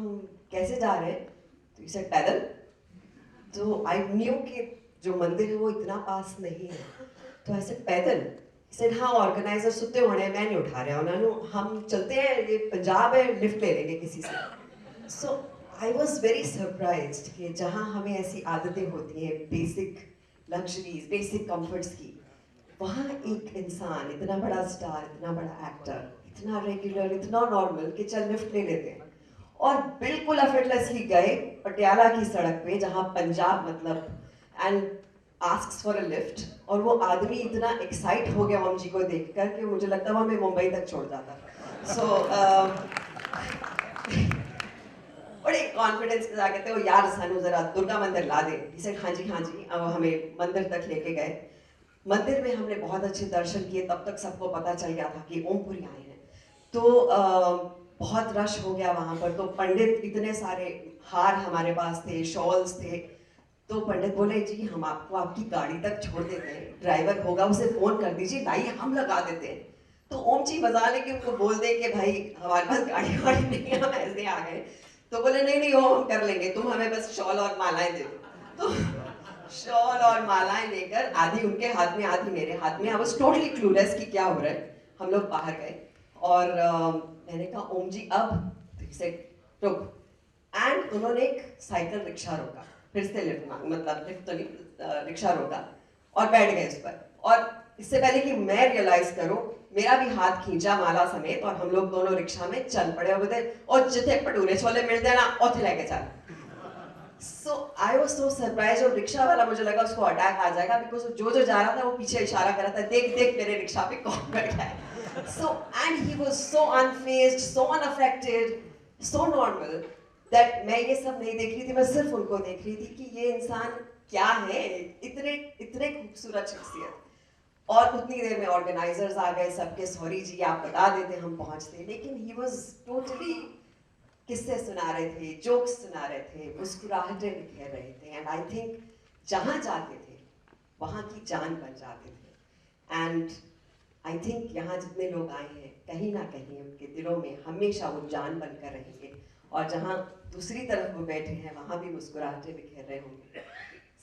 कैसे जा रहे हैं? तो ही सेड पैदल. तो आई न्यू कि जो मंदिर है वो इतना पास नहीं है. तो ऐसे पैदल सेड हाँ ऑर्गेनाइजर सुते होने, मैं नहीं उठा रहा उन्होंने, हम चलते हैं, ये पंजाब है, लिफ्ट ले लेंगे किसी से. सो आई वॉज वेरी सरप्राइज्ड कि जहाँ हमें ऐसी आदतें होती हैं बेसिक लग्जरीज, बेसिक कंफर्ट्स की, वहाँ एक इंसान इतना बड़ा स्टार, इतना बड़ा एक्टर, इतना रेगुलर, इतना नॉर्मल कि चल लिफ्ट ले लेते हैं. और बिल्कुल एफर्टलेसली गए पटियाला की सड़क पे जहाँ पंजाब मतलब, and asks for a lift. और वो आदमी इतना एक्साइट हो गया ओम जी को देखकर कि मुझे लगता है वो हमें मुंबई तक छोड़ जाता. सो बड़े कॉन्फिडेंस के साथ कहते हो यार सानू जरा दुर्गा मंदिर ला दे. ही सेड हाँ जी हाँ जी. अब हमें मंदिर तक लेके गए. मंदिर में हमने बहुत अच्छे दर्शन किए. तब तक सबको पता चल गया था कि ओमपुरी आए हैं. तो बहुत रश हो गया वहाँ पर. तो पंडित इतने सारे, हार हमारे पास थे, शॉल्स थे. तो पंडित बोले जी हम आपको आपकी गाड़ी तक छोड़ देते हैं, ड्राइवर होगा उसे फोन कर दीजिए, लाइए हम लगा देते हैं. तो ओम जी बजा लेके उनको बोल दे कि भाई हमारे पास गाड़ी वाड़ी नहीं है, हम ऐसे आ गए. तो बोले नहीं नहीं वो हम कर लेंगे, तुम हमें बस शॉल और मालाएं दे दो. तो शॉल और मालाएं लेकर आधी उनके हाथ में आधी मेरे हाथ में. आई वाज टोटली क्लूलेस कि क्या हो रहा है. हम लोग बाहर गए और मैंने कहा ओम जी अब से रुक. एंड उन्होंने एक साइकिल रिक्शा रोका, फिर से लिफ्ट मतलब लिफ्ट तो नहीं, रिक्शा रोका और बैठ गए उस पर. और इससे पहले कि मैं रियलाइज करूं मेरा भी हाथ खींचा माला समेत और हम लोग दोनों रिक्शा में चल पड़े हुए थे. और जिथे भटूरे छोले मिलते हैं ना उथे लेके चल. सो आई वाज सो सरप्राइज. और रिक्शा वाला मुझे लगा उसको अटैक आ जाएगा, बिकॉज जो जो जा रहा था वो पीछे इशारा कर रहा था, देख देख मेरे रिक्शा पे कौन बैठा है. So and he was so unfazed, so unaffected, so normal that मैं ये सब नहीं देख रही थी, मैं सिर्फ उनको देख रही थी कि ये इंसान क्या है, इतने इतने खूबसूरत शख्सियत. और उतनी देर में ऑर्गेनाइजर्स आ गए, सबके सॉरी जी आप बता देते हम पहुंचते. लेकिन ही वाज टोटली किस्से सुना रहे थे, जोक्स सुना रहे थे, मुस्कुराहटें बिखेर रहे थे. एंड आई थिंक जहाँ जाते थे वहाँ की जान बन जाते थे. एंड आई थिंक यहाँ जितने लोग आए हैं कहीं ना कहीं उनके दिलों में हमेशा वो जान बनकर रहेंगे. और जहाँ दूसरी तरफ वो बैठे हैं वहाँ भी मुस्कुराहटें बिखेर रहे होंगे.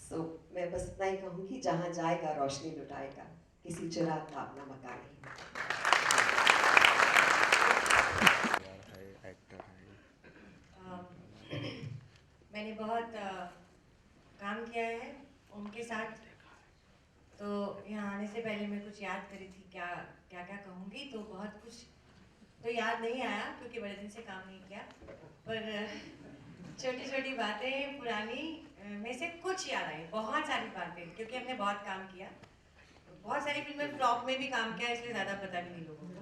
सो मैं बस इतना ही कहूँगी जहाँ जाएगा रोशनी लुटाएगा, किसी चिराग का अपना मकान नहीं. मैंने बहुत काम किया है उनके साथ. तो यहाँ आने से पहले मैं कुछ याद करी थी क्या क्या क्या कहूँगी, तो बहुत कुछ तो याद नहीं आया क्योंकि बड़े दिन से काम नहीं किया. पर छोटी छोटी बातें पुरानी में से कुछ याद आई, बहुत सारी बातें, क्योंकि हमने बहुत काम किया, बहुत सारी फिल्में फ्लॉप में भी काम किया, इसलिए ज़्यादा पता नहीं लोगों को.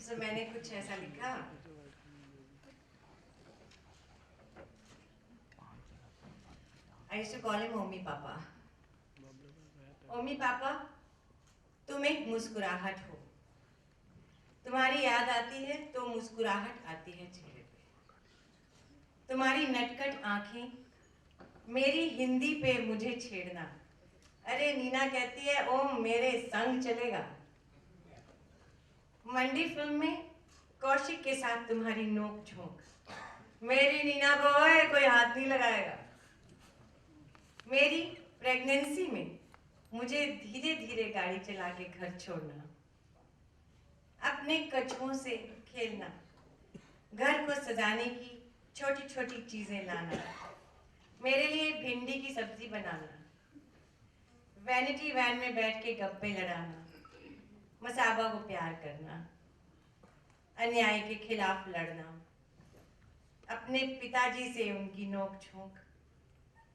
So मैंने कुछ ऐसा लिखा. I used to call him Omi Papa. ओमी पापा तुम एक मुस्कुराहट हो. तुम्हारी याद आती है तो मुस्कुराहट आती है चेहरे पे. तुम्हारी नटखट आंखें मेरी हिंदी पे मुझे छेड़ना. अरे नीना कहती है ओम मेरे संग चलेगा. मंडी फिल्म में कौशिक के साथ तुम्हारी नोक झोंक. मेरी नीना बॉय कोई हाथ नहीं लगाएगा. मेरी प्रेगनेंसी में मुझे धीरे धीरे गाड़ी चला के घर छोड़ना. अपने कछुओं से खेलना. घर को सजाने की छोटी छोटी चीजें लाना. मेरे लिए भिंडी की सब्जी बनाना. वैनिटी वैन में बैठ के गप्पे लड़ाना. मसाबा को प्यार करना. अन्याय के खिलाफ लड़ना. अपने पिताजी से उनकी नोक झोंक.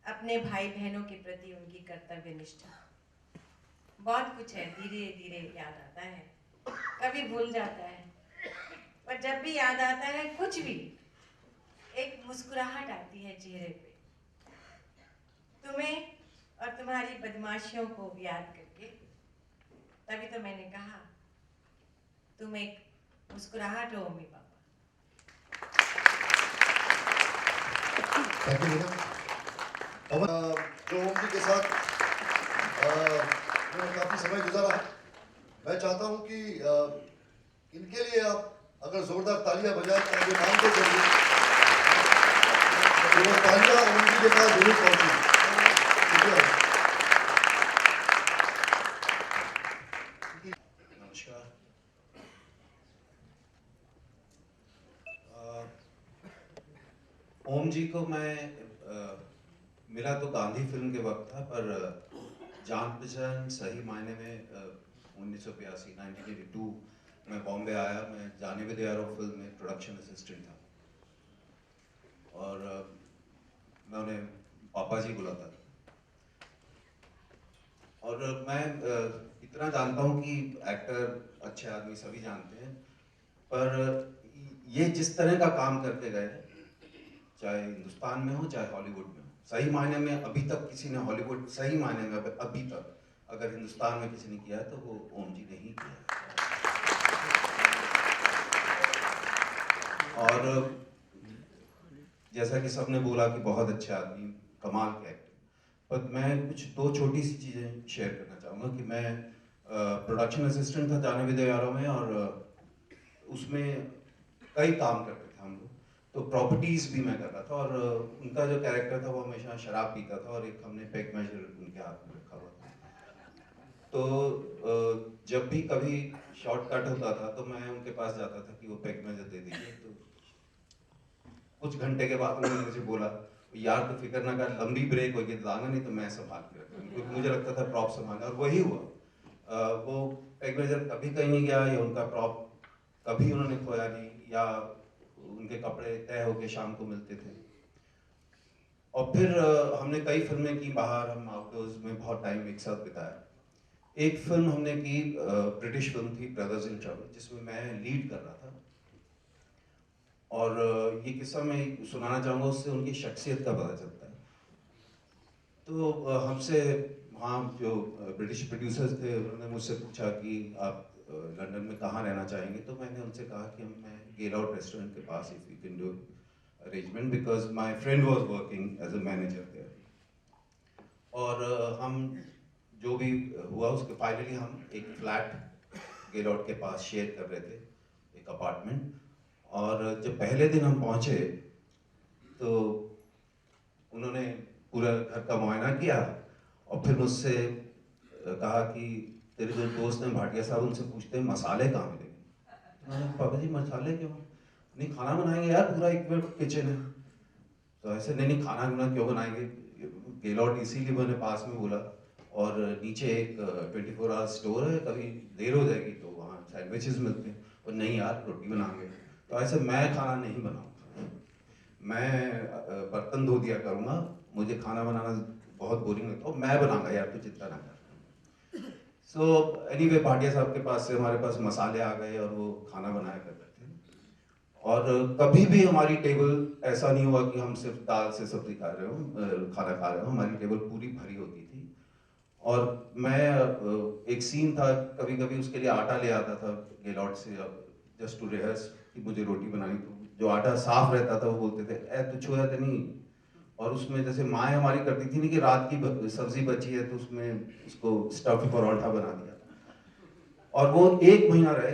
अपने भाई बहनों के प्रति उनकी कर्तव्य निष्ठा. बहुत कुछ है, धीरे धीरे याद आता है, कभी भूल जाता है, पर जब भी याद आता है कुछ भी एक मुस्कुराहट आती है चेहरे पे. तुम्हें और तुम्हारी बदमाशियों को याद करके, तभी तो मैंने कहा तुम एक मुस्कुराहट हो mummy papa. Thank you madam. जो ओम जी के साथ मैंने काफ़ी समय गुजारा, मैं चाहता हूं कि इनके लिए आप अगर जोरदार तालियां बजाएं तो आगे मानते चलिए, वो तालियां ओम जी के पास जरूर पहुंची। नमस्कार। ओम जी को मैं मिला तो गांधी फिल्म के वक्त था, पर जान पहचान सही मायने में 1982 1982 मैं बॉम्बे आया। मैं जाने भी दे रहा फिल्म में प्रोडक्शन असिस्टेंट था, और मैं उन्हें पापा जी बुलाता था। और मैं इतना जानता हूँ कि एक्टर अच्छे आदमी सभी जानते हैं, पर ये जिस तरह का काम करके गए, चाहे हिंदुस्तान में हो चाहे हॉलीवुड में हो, सही मायने में अभी तक किसी ने हॉलीवुड सही मायने में अभी तक अगर हिंदुस्तान में किसी ने किया है तो वो ओम जी ने ही किया। और जैसा कि सबने बोला कि बहुत अच्छे आदमी, कमाल के एक्टर, पर मैं कुछ दो छोटी सी चीज़ें शेयर करना चाहूँगा कि मैं प्रोडक्शन असिस्टेंट था जाने भी दे यारों में, और उसमें कई काम करते थे हम लोग। तो प्रॉपर्टीज भी मैं कर रहा था, और उनका जो कैरेक्टर था वो हमेशा शराब पीता था, और एक हमने पेग मेजर उनके हाथ में रखा हुआ था। तो जब भी कभी शॉर्टकट होता था तो मैं उनके पास जाता था कि वो पेग मेजर दे दीजिए। तो कुछ घंटे के बाद उन्होंने मुझे बोला, यार तो फिक्र ना कर, लंबी ब्रेक होगी तो आना, नहीं तो मैं संभाल के रखूँगा, क्योंकि मुझे लगता था प्रॉप संभालना, और वही हुआ। वो पेग मेजर कभी कहीं नहीं गया, या उनका प्रॉप कभी उन्होंने खोया नहीं, या उनके कपड़े तय होके शाम को मिलते थे। और फिर हमने कई फिल्में की बाहर, हम आउटडोर्स में बहुत टाइम एक साथ बिताया। एक फिल्म हमने की, ब्रिटिश फिल्म थी ब्रदर्स इन ट्रबल, जिसमें मैं लीड कर रहा था। और ये किस्सा मैं सुनाना चाहूँगा, उससे उनकी शख्सियत का पता चलता है। तो हमसे वहाँ जो ब्रिटिश प्रोड्यूसर्स थे उन्होंने मुझसे पूछा कि आप लंदन में कहाँ रहना चाहेंगे। तो मैंने उनसे कहा कि मैं गेल आउट रेस्टोरेंट के पास, if you can do arrangement, because my friend was working as a manager there. और हम जो भी हुआ उसके फाइनली हम एक फ्लैट गेल आउट के पास शेयर कर रहे थे, एक अपार्टमेंट। और जब पहले दिन हम पहुँचे तो उन्होंने पूरा घर का मुआयना किया, और फिर मुझसे कहा कि तेरे जो दोस्त हैं भाटिया साहब, उनसे पूछते हैं मसाले कहाँ मिलेंगे। मैंने पापा जी मसाले क्यों, नहीं खाना बनाएंगे यार, पूरा इक्विप्ड किचन है। तो ऐसे नहीं खाना क्यों बनाएंगे, गेल आउट इसीलिए मैंने पास में बोला, और नीचे एक 24 आवर स्टोर है, कभी देर हो जाएगी तो वहाँ सैंडविचेस मिलते हैं। और नहीं यार रोटी बनाएंगे। तो ऐसे मैं खाना नहीं बनाऊँगा, मैं बर्तन धो दिया करूँगा, मुझे खाना बनाना बहुत बोरिंग लगता है, मैं बनाऊंगा यार, तू चिंता ना कर। सो एनीवे भाटिया साहब के पास से हमारे पास मसाले आ गए, और वो खाना बनाया करते थे। और कभी भी हमारी टेबल ऐसा नहीं हुआ कि हम सिर्फ दाल से सब्जी खा रहे हो, खाना खा रहे हो, हमारी टेबल पूरी भरी होती थी। और मैं एक सीन था, कभी कभी उसके लिए आटा ले आता था गेल आउट से, जस्ट टू रिहर्स कि मुझे रोटी बनानी। तो जो आटा साफ रहता था वो बोलते थे ए तू छुआ तो नहीं। और उसमें जैसे माएँ हमारी करती थी नहीं कि रात की सब्जी बची है तो उसमें उसको स्टफ्ड परोठा बना दिया। और वो 1 महीना रहे,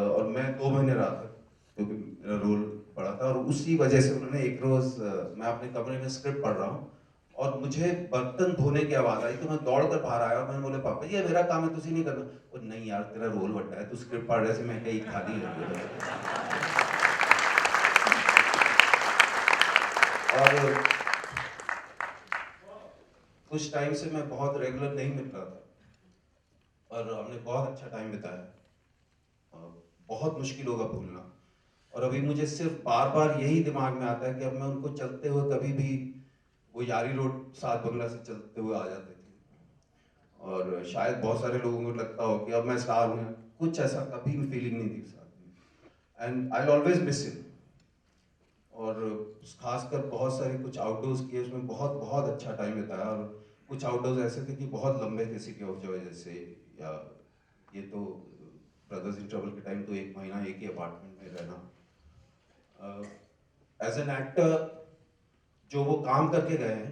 और मैं 2 महीने रहा था, क्योंकि मेरा रोल पड़ा था। और उसी वजह से उन्होंने एक रोज, मैं अपने कमरे में स्क्रिप्ट पढ़ रहा हूँ और मुझे बर्तन धोने की आवाज आई, तो मैं दौड़ कर बाहर आया और मैंने बोले पापा ये मेरा काम है, तुझे नहीं करना। और नहीं यार तेरा रोल बड़ा है, तू स्क्रिप्ट पढ़ रहे से मैं कहीं खाली है। और कुछ टाइम से मैं बहुत रेगुलर नहीं मिल रहा था, और हमने बहुत अच्छा टाइम बिताया। बहुत मुश्किल होगा भूलना। और अभी मुझे सिर्फ बार बार यही दिमाग में आता है कि अब मैं उनको चलते हुए कभी भी वो यारी रोड 7 बंगला से चलते हुए आ जाते थे। और शायद बहुत सारे लोगों को लगता हो कि अब मैं स्टार हूँ, कुछ ऐसा कभी भी फीलिंग नहीं थी साथ में। And I always miss him. और खासकर बहुत सारे कुछ आउटडोर्स किए, उसमें बहुत बहुत अच्छा टाइम बिताया। और कुछ आउटडोर्स ऐसे थे कि बहुत लंबे थे, सिटी ऑफ जॉय जैसे, या ये तो ब्रदर्स इन ट्रबल के टाइम तो 1 महीना एक ही अपार्टमेंट में रहना। एज एन एक्टर जो वो काम करके गए हैं,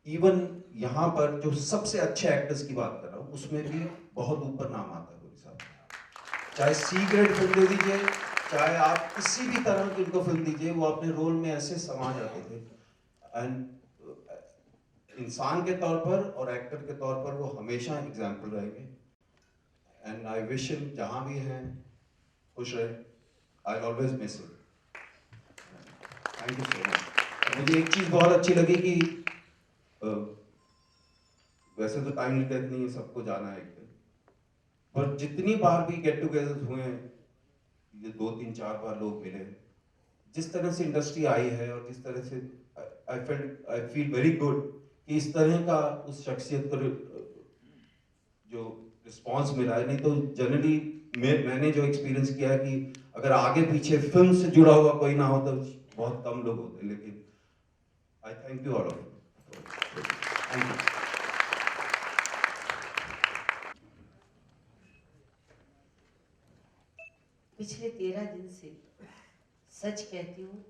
इवन यहाँ पर जो सबसे अच्छे एक्टर्स की बात कर रहा हूँ उसमें भी बहुत ऊपर नाम आता है गोरी साहब। चाहे सी ग्रेड फिल्म दे दीजिए, चाहे आप किसी भी तरह की उनको फिल्म दीजिए, वो अपने रोल में ऐसे समा जाते थे। एंड इंसान के तौर पर और एक्टर के तौर पर वो हमेशा एग्जाम्पल रहेंगे। एंड आई विश हिम जहाँ भी हैं खुश रहे। I always miss him. Thank you so much. मुझे एक चीज़ बहुत अच्छी लगी कि वैसे तो टाइम डेथ नहीं है, सबको जाना है एक दिन, पर जितनी बार भी गेट टुगेदर हुए हैं, ये 2, 3, 4 बार लोग मिले, जिस तरह से इंडस्ट्री आई है और जिस तरह से आई फील वेरी गुड कि इस तरह का उस शख्सियत पर जो रिस्पॉन्स मिला है। नहीं तो जनरली मैंने जो एक्सपीरियंस किया है कि अगर आगे पीछे फिल्म से जुड़ा हुआ कोई ना हो तो बहुत कम लोग होते हैं। लेकिन आई thank you all of you. Thank you. पिछले 13 दिन से सच कहती हूँ,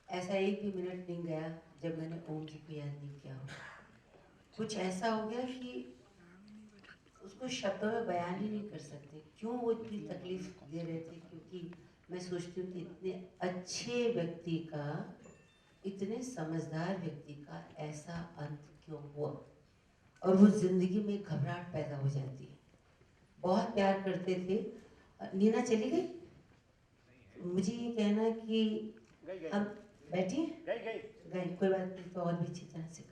ऐसा एक भी मिनट नहीं गया जब मैंने ओम जी को याद नहीं किया हो। कुछ ऐसा हो गया कि उसको शब्दों में बयान ही नहीं कर सकते क्यों वो इतनी तकलीफ दे रहे थे। क्योंकि मैं सोचती हूँ कि इतने अच्छे व्यक्ति का, इतने समझदार व्यक्ति का ऐसा अंत क्यों हुआ, और वो जिंदगी में घबराहट पैदा हो जाती है। बहुत प्यार करते थे। नीना चली गई। मुझे ये कहना कि हम बैठिए, गई कोई बात नहीं, तो और भी अच्छी तरह से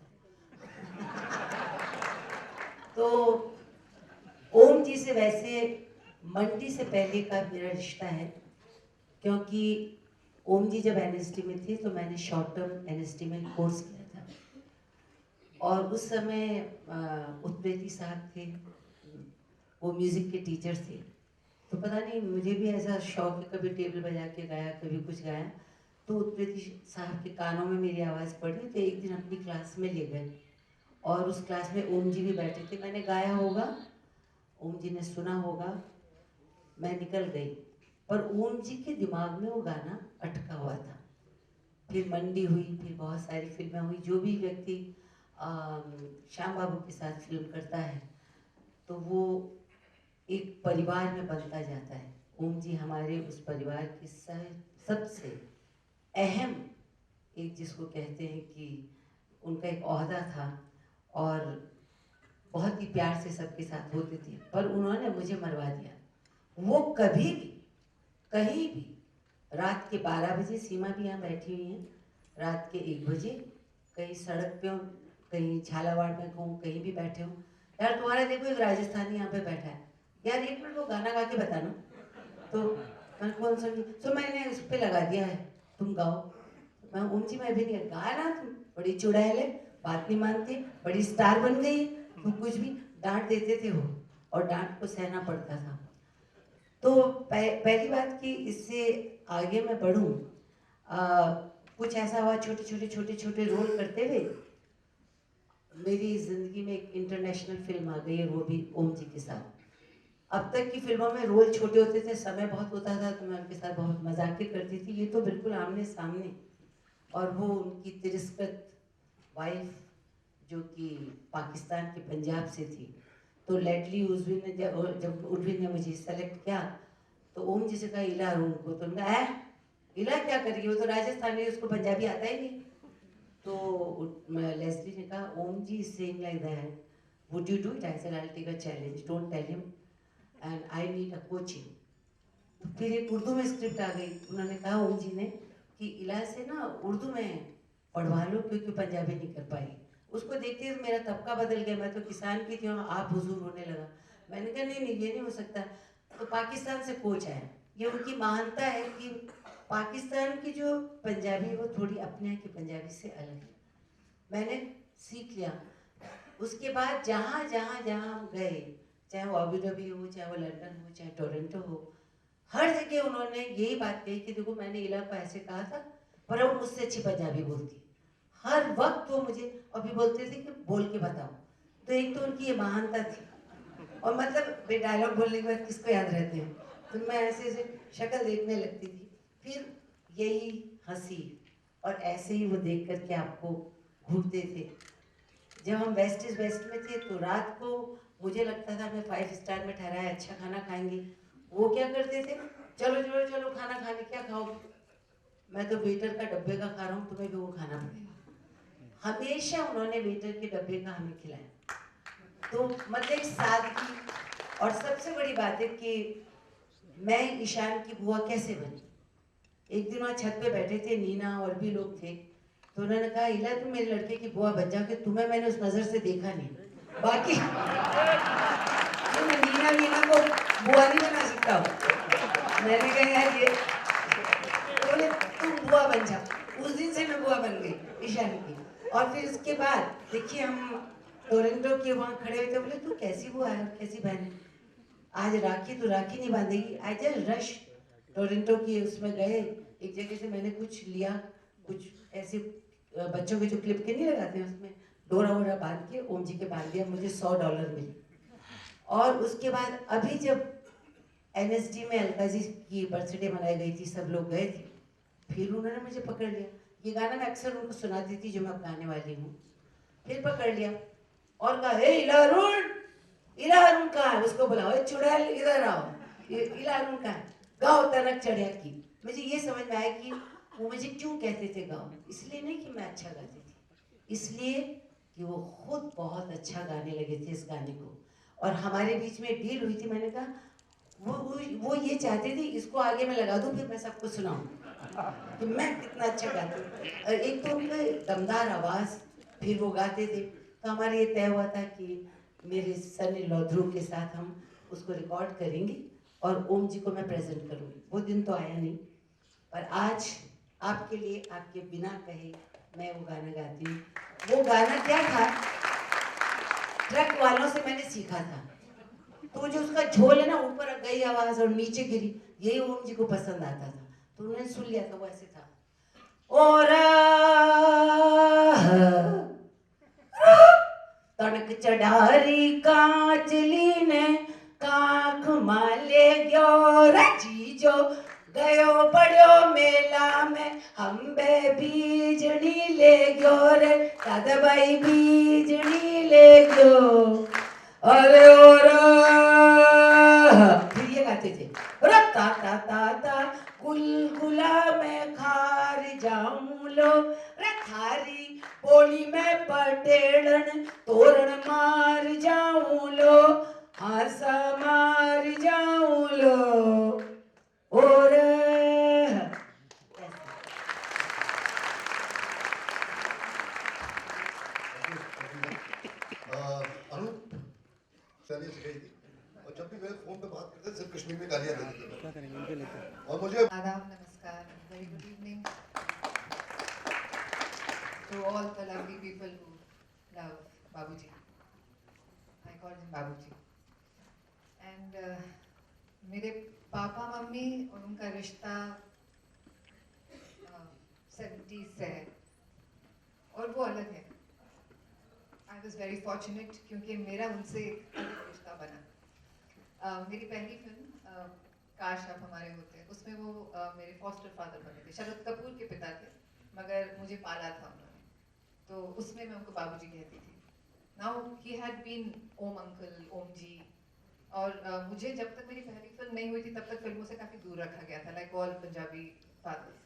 तो ओम जी से वैसे मंडी से पहले का मेरा रिश्ता है, क्योंकि ओम जी जब एनएसडी में थे तो मैंने शॉर्ट टर्म एनएसडी में कोर्स किया था, और उस समय उत्प्रेती साहब थे, वो म्यूजिक के टीचर थे। तो पता नहीं मुझे भी ऐसा शौक है, कभी टेबल बजा के गाया, कभी कुछ गाया। तो उत्प्रेती साहब के कानों में मेरी आवाज़ पड़ी, तो एक दिन अपनी क्लास में ले गए, और उस क्लास में ओम जी भी बैठे थे। मैंने गाया होगा, ओम जी ने सुना होगा, मैं निकल गई, पर ओम जी के दिमाग में वो गाना अटका हुआ था। फिर मंडी हुई, फिर बहुत सारी फिल्में हुई। जो भी व्यक्ति श्याम बाबू के साथ फिल्म करता है तो वो एक परिवार में बनता जाता है। ओम जी हमारे उस परिवार के सबसे अहम, एक जिसको कहते हैं कि उनका एक ओहदा था, और बहुत ही प्यार से सबके साथ होते थे। पर उन्होंने मुझे मरवा दिया। वो कभी भी, कहीं भी, रात के 12 बजे, सीमा भी यहाँ बैठी हुई हैं, रात के 1 बजे कहीं सड़क पे हो, कहीं झालावाड़ में कहूँ, कहीं भी बैठे हो, यार तुम्हारा देखो एक राजस्थानी यहाँ पे बैठा है, यार 1 मिनट वो गाना गा के बताना। तो मैं कौन सा, तो मैंने उस पर लगा दिया है, तुम गाओ। मैं ओम जी मैं भी नहीं गाना, तुम बड़ी चुड़ैल है, बात नहीं मानती, बड़ी स्टार बन गई, तुम कुछ भी डांट देते थे वो, और डांट को सहना पड़ता था। तो पहली बात कि इससे आगे मैं बढ़ूँ, कुछ ऐसा हुआ, छोटे छोटे रोल करते हुए मेरी ज़िंदगी में एक इंटरनेशनल फिल्म आ गई है, वो भी ओम जी के साथ। अब तक की फिल्मों में रोल छोटे होते थे, समय बहुत होता था, तो मैं उनके साथ बहुत मजाक करती थी। ये तो बिल्कुल आमने सामने, और वो उनकी तिरस्कृत वाइफ जो कि पाकिस्तान के पंजाब से थी। तो लेडली उर्विन ने जब उर्विन ने मुझे सेलेक्ट किया तो ओम जी से कहा इला रूम को, तो उनका है इला क्या करिए, वो तो राजस्थानी, उसको पंजाबी आता ही नहीं। तो लेस्ली ने कहा Om ji is saying like that, would you do it? I said I will take a challenge, don't tell him and I need a coaching. फिर एक उर्दू में स्क्रिप्ट आ गई। उन्होंने कहा ओम जी ने कि इला से ना उर्दू में पढ़वा लो, क्योंकि पंजाबी नहीं कर पाई। उसको देखते ही मेरा तबका बदल गया, मैं तो किसान की थी और आप हुजूर होने लगा। मैंने कहा नहीं ये नहीं हो सकता। तो पाकिस्तान से कोच आया। ये उनकी महानता है कि पाकिस्तान की जो पंजाबी है वो थोड़ी अपने यहाँ की पंजाबी से अलग है। मैंने सीख लिया। उसके बाद जहाँ हम गए, चाहे वो अबू धाबी हो, चाहे वो लंदन हो, चाहे टोरंटो हो, हर जगह उन्होंने यही बात कही कि देखो मैंने इला को ऐसे कहा था, पर वो मुझसे अच्छी पंजाबी बोलती। हर वक्त वो मुझे अभी बोलते थे कि बोल के बताओ। तो एक तो उनकी ये महानता थी, और मतलब वे डायलॉग बोलने के बाद किसको याद रहते हैं, तो मैं ऐसे ऐसे शक्ल देखने लगती थी। फिर यही हंसी और ऐसे ही वो देख करके आपको घूरते थे। जब हम वेस्ट इज वेस्ट में थे तो रात को मुझे लगता था हमें 5 स्टार में ठहरा है, अच्छा खाना खाएंगे। वो क्या करते थे, चलो चलो चलो खाना खाने, क्या खाओगे? मैं तो वेटर का डब्बे का खा रहा हूँ, तुम्हें भी वो खाना पड़ेगा। हमेशा उन्होंने वेटर के डब्बे का हमें खिलाया। तो मतलब सादगी। और सबसे बड़ी बात है कि मैं ईशान की बुआ कैसे बनी। एक दिन वहाँ छत पे बैठे थे, नीना और भी लोग थे, तो उन्होंने कहा इला तुम मेरे लड़के की बुआ बन जाओ, कि तुम्हें मैंने उस नज़र से देखा नहीं, बाकी तो मैं नीना को बुआ नहीं बना सकता हूँ। मैंने कहा यार ये, बोले तुम बुआ बन जाओ। उस दिन से मैं बुआ बन गई ईशान की। और फिर उसके बाद देखिए हम टोरंटो के वहाँ खड़े हुए थे, बोले तू कैसी बुआ है और कैसी बहन है, आज राखी तो राखी नहीं बांधेगी। आई जस्ट रश टोरंटो की उसमें गए, एक जगह से मैंने कुछ लिया, कुछ ऐसे बच्चों के जो क्लिप के नहीं लगाते हैं, उसमें डोरा वोरा बांध के ओम जी के बांध दिया, मुझे $100 मिले। और उसके बाद अभी जब NSD में अलका जी की बर्थडे मनाई गई थी, सब लोग गए थे, फिर उन्होंने मुझे पकड़ लिया। ये गाना मैं अक्सर उनको सुनाती थी जो मैं अब गाने वाली हूँ। फिर पकड़ लिया और कहा हे इला अरुण कहाँ है, उसको बुलाओ, चुड़ैल इधर आओ, इला अरुण कहाँ है, गाओ तनक चढ़िया की। मुझे ये समझ में आया कि वो मुझे क्यों कहते थे गाओ, इसलिए नहीं कि मैं अच्छा गाती थी, इसलिए कि वो खुद बहुत अच्छा गाने लगे थे इस गाने को। और हमारे बीच में डील हुई थी, मैंने कहा वो ये चाहते थे इसको आगे मैं लगा दूं, फिर मैं सबको सुनाऊं कि मैं कितना अच्छा गाती हूँ। और एक तो उनका दमदार आवाज़, फिर वो गाते थे, तो हमारा ये तय हुआ था कि मेरे सन इन लॉ ध्रुव के साथ हम उसको रिकॉर्ड करेंगे और ओम जी को मैं प्रेजेंट करूँगी। वो दिन तो आया नहीं, पर आज आपके लिए आपके बिना कहे मैं वो गाना गाती हूँ। वो गाना क्या था, ट्रक वालों से मैंने सीखा था, तो जो उसका झोल है ना, ऊपर गई आवाज और नीचे गिरी, यही ओम जी को पसंद आता था, तो उन्होंने सुन लिया था। वो ऐसे था, और तड़क चढ़ारी कांचली ने काख माले गयो रची जो गयो पड़ो मेला में हम बे बीजनी ले गयो रे दादा भाई बीजनी ले गयो। अरे और फिर ये गाते थे, ता ता ता ता गुलगुला में खार जाऊं लो रे थारी बोली में पटेड़न तोरण मार जाऊं लो आसा मार जाऊं लो। और अनूप चलिए सिखाई थी, और जब भी मेरे फोन पे बात करते सिर्फ कश्मीर में गालियां देते थे। और मुझे आदाब, नमस्कार, very good evening to all the lovely people who love Babuji. I call him Babuji. And मेरे पापा मम्मी और उनका रिश्ता 70s से है और वो अलग है। I was very fortunate क्योंकि मेरा उनसे एक अलग रिश्ता बना। मेरी पहली फिल्म काश आप हमारे होते, उसमें वो मेरे फॉस्टर फादर बने थे, शरद कपूर के पिता थे, मगर मुझे पाला था उन्होंने, तो उसमें मैं उनको बाबूजी कहती थी। Now he had been Om uncle, Om ji, और मुझे जब तक मेरी पहली फिल्म नहीं हुई थी तब तक फिल्मों से काफ़ी दूर रखा गया था, like all Punjabi fathers.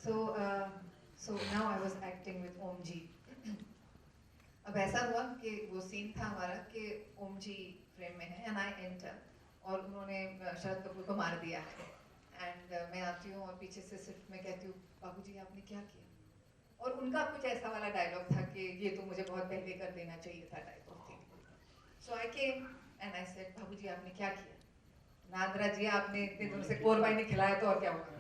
So now I was acting with Om ji. अब ऐसा हुआ कि वो सीन था हमारा कि ओम जी फ्रेम में है एंड आई एंटर, और उन्होंने शरद कपूर को मार दिया है, एंड मैं आती हूँ और पीछे से सिर्फ मैं कहती हूँ बाबूजी आपने क्या किया, और उनका कुछ ऐसा वाला डायलॉग था कि ये तो मुझे बहुत पहले कर देना चाहिए था type of thing. So I came and I said बाबूजी आपने क्या किया, नादरा जी आपने इतने दिनों से कोरबाई नहीं खिलाया तो और क्या होगा।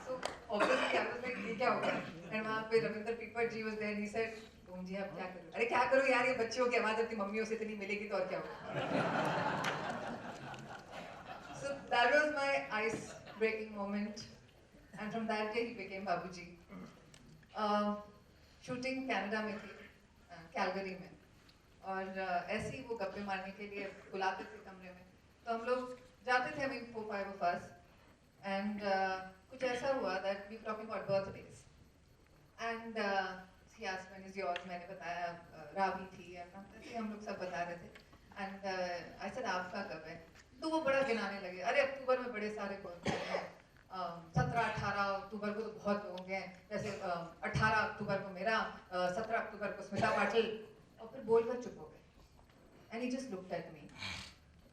So obviously I was like ये क्या होगा, एंड वहाँ पे रविंदर पीपर जी वाज देयर, ही सेड ओम जी आप क्या करो, अरे क्या करो यार, ये बच्चियों की आवाज अपनी मम्मियों से इतनी मिलेगी तो और क्या होगा। So that was my ice breaking moment and from that day he became Babuji. Shooting Canada में थी, कैलगरी में, और ऐसे ही वो गप्पे मारने के लिए बुलाते थे कमरे में, तो हम लोग जाते थे, हमें 4-5 of us, and कुछ ऐसा हुआ that we were talking about birthdays, and he asked when is yours, मैंने बताया रावी थी, ऐसे हम लोग सब बता रहे थे, and I said आपका कब है, तो वो बड़ा गिनाने लगे, अरे अक्टूबर में बड़े सारे बर्थडे हैं, 17-18 अक्टूबर को तो बहुत लोग हैं, जैसे 18 अक्टूबर को मेरा, 17 अक्टूबर को स्मिता पाटिल, और फिर बोलकर चुप हो गए, and he just looked at me,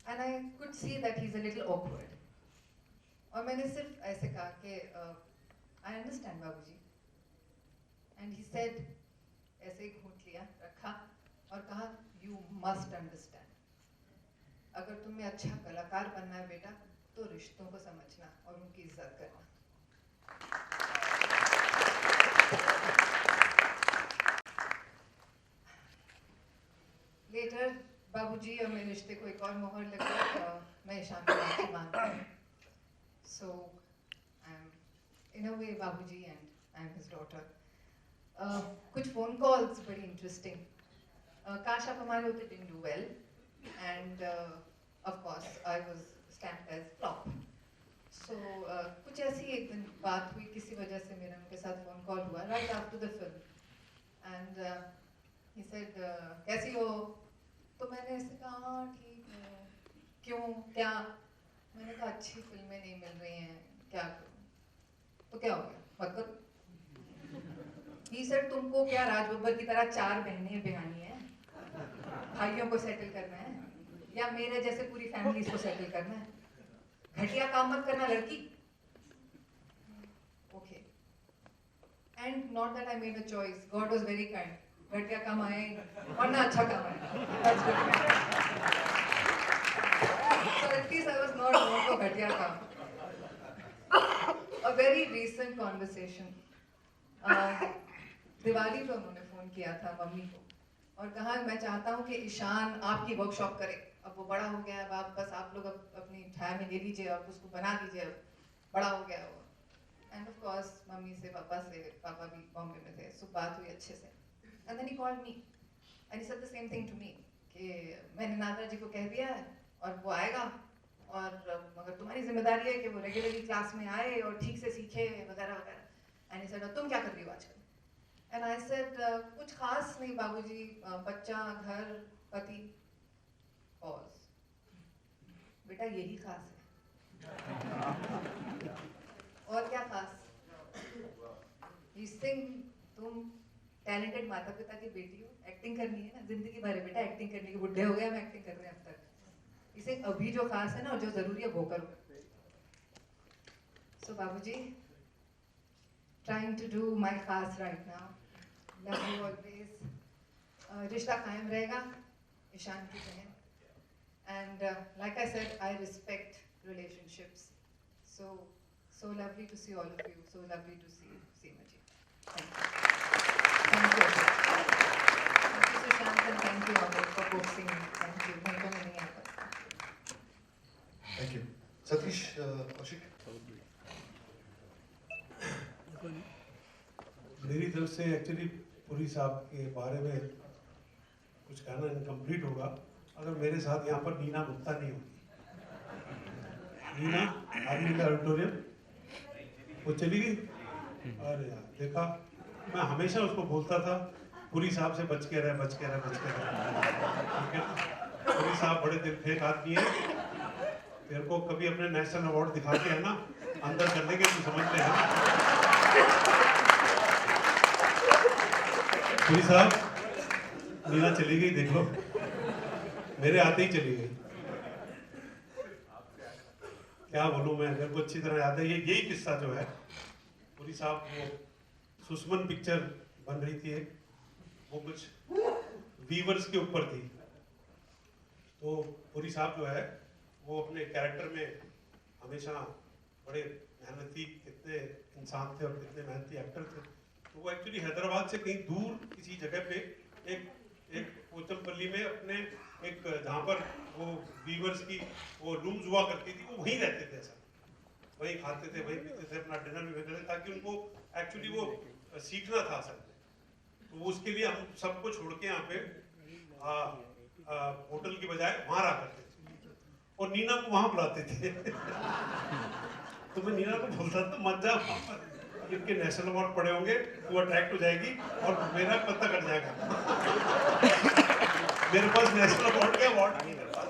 and I could see that he's a little awkward, और मैंने सिर्फ ऐसे कहा कि I understand बाबूजी, and he said, ऐसे ही घूंट लिया, रखा और कहा you must understand, अगर तुम्हें अच्छा कलाकार बनना है बेटा, तो रिश्तों को समझना और उनकी इज्जत करना। लेटर बाबूजी और मेरे रिश्ते को एक और मोहर लगी, मैं ईशान को राखी बांधती हूँ, so I'm in a way बाबूजी and I'm his daughter. कुछ फोन कॉल्स बड़ी इंटरेस्टिंग, काश आप हमारे होते didn't do well, and of course I was stamped as flop. So कुछ ऐसी एक दिन बात हुई, किसी वजह से मेरा उनके साथ फोन कॉल हुआ right after the film, and he said कैसी हो, तो मैंने ऐसे कहा हाँ ठीक हूँ, क्यों क्या, मैंने कहा अच्छी फिल्में नहीं मिल रही हैं, क्या करूँ, तो क्या हो गया, मत करो। He said तुमको क्या राज बब्बर की तरह 4 बहनें बिहानी है, भाइयों को सेटल करना है, या मेरे जैसे पूरी फैमिली को सेटल करना है, घटिया काम मत करना लड़की। Okay. And not that I made a choice. God was very kind. घटिया काम आए और ना अच्छा काम आए। That's good. So at least I was not known for घटिया काम। A very recent conversation. Diwali पे उन्होंने फोन किया था मम्मी को और कहा मैं चाहता हूँ कि ईशान आपकी वर्कशॉप करे, अब वो बड़ा हो गया है, अब बस आप लोग अपनी ठाय में ले लीजिए और उसको बना दीजिए, बड़ा हो गया वो। एंड ऑफ कोर्स मम्मी से, पापा भी बॉम्बे में थे, सो बात हुई अच्छे से। And then he called me and he said the same thing to me कि मैंने नादरा जी को कह दिया है और वो आएगा, और मगर तुम्हारी जिम्मेदारी है कि वो रेगुलरली क्लास में आए और ठीक से सीखे वगैरह वगैरह। एंड ही सेड तुम क्या कर रही हो आजकल? एंड आई सेड कुछ खास नहीं बाबूजी, बच्चा, घर, पति। पॉज। बेटा यही खास है और क्या खास? तुम टैलेंटेड माता पिता की बेटी हो, एक्टिंग करनी है ना, जिंदगी भर है बेटा एक्टिंग करने की, बुढ़े हो गए हम एक्टिंग कर रहे हैं अब तक, इसे अभी जो खास है ना और जो जरूरी है वो करो। सो बाबूजी, trying to do my खास right now, love you always, रिश्ता कायम रहेगा ईशान की बहन, and like I said, I respect relationships, so lovely to see all of you, so lovely to see Seema ji. Thank you Sushant, and thank you all for coaxing me. Thank you. नहीं तो मैं नहीं आता। Thank you. Satish, Kaushik. मेरी तरफ से actually Puri साहब के बारे में कुछ कहना इनकम्प्लीट होगा अगर मेरे साथ यहाँ पर नीना गुप्ता नहीं होती। नीना आर्मी ऑडिटोरियम वो चली गई। अरे यार देखा, मैं हमेशा उसको बोलता था पुरी साहब से बच के रहे, बच के रहे, बच के रहे, ठीक है। पुरी साहब बड़े दिल फेंक आदमी है, तेरे को कभी अपने नेशनल अवार्ड दिखाते हैं ना अंदर करने के, तो समझते हैं पुरी साहब। नीना चली गई, देख लो, मेरे आते ही चली गई। क्या बोलूं मैं, मेरे को अच्छी तरह याद है यही किस्सा जो है। पुरी साहब वो सुषमन पिक्चर बन रही थी एक, वो कुछ वीवर्स के ऊपर थी, तो पुरी साहब जो है वो अपने कैरेक्टर में हमेशा बड़े मेहनती, कितने इंसान थे और कितने मेहनती एक्टर थे। तो वो एक्चुअली हैदराबाद से कहीं दूर किसी जगह पे एक कोचमपल्ली में अपने जहाँ पर वो वीवर्स की वो रूम्स हुआ करती थी, वो वहीं रहते थे ऐसा। वही खाते थे, वही पीते थे, अपना डिनर भी करते थे, ताकि उनको एक्चुअली वो सीखना था असल में। तो उसके लिए हम सबको छोड़ के यहाँ पे होटल की बजाय वहाँ रहा करते थे और नीना को वहाँ बुलाते थे। तो मैं नीना को बोलता था मत जा वहाँ पर, इनके नेशनल अवार्ड पड़े होंगे, वो अट्रैक्ट हो जाएगी और मेरा पत्ता कट जाएगा। मेरे पास नेशनल अवार्ड के अवार्ड नहीं मेरे पास।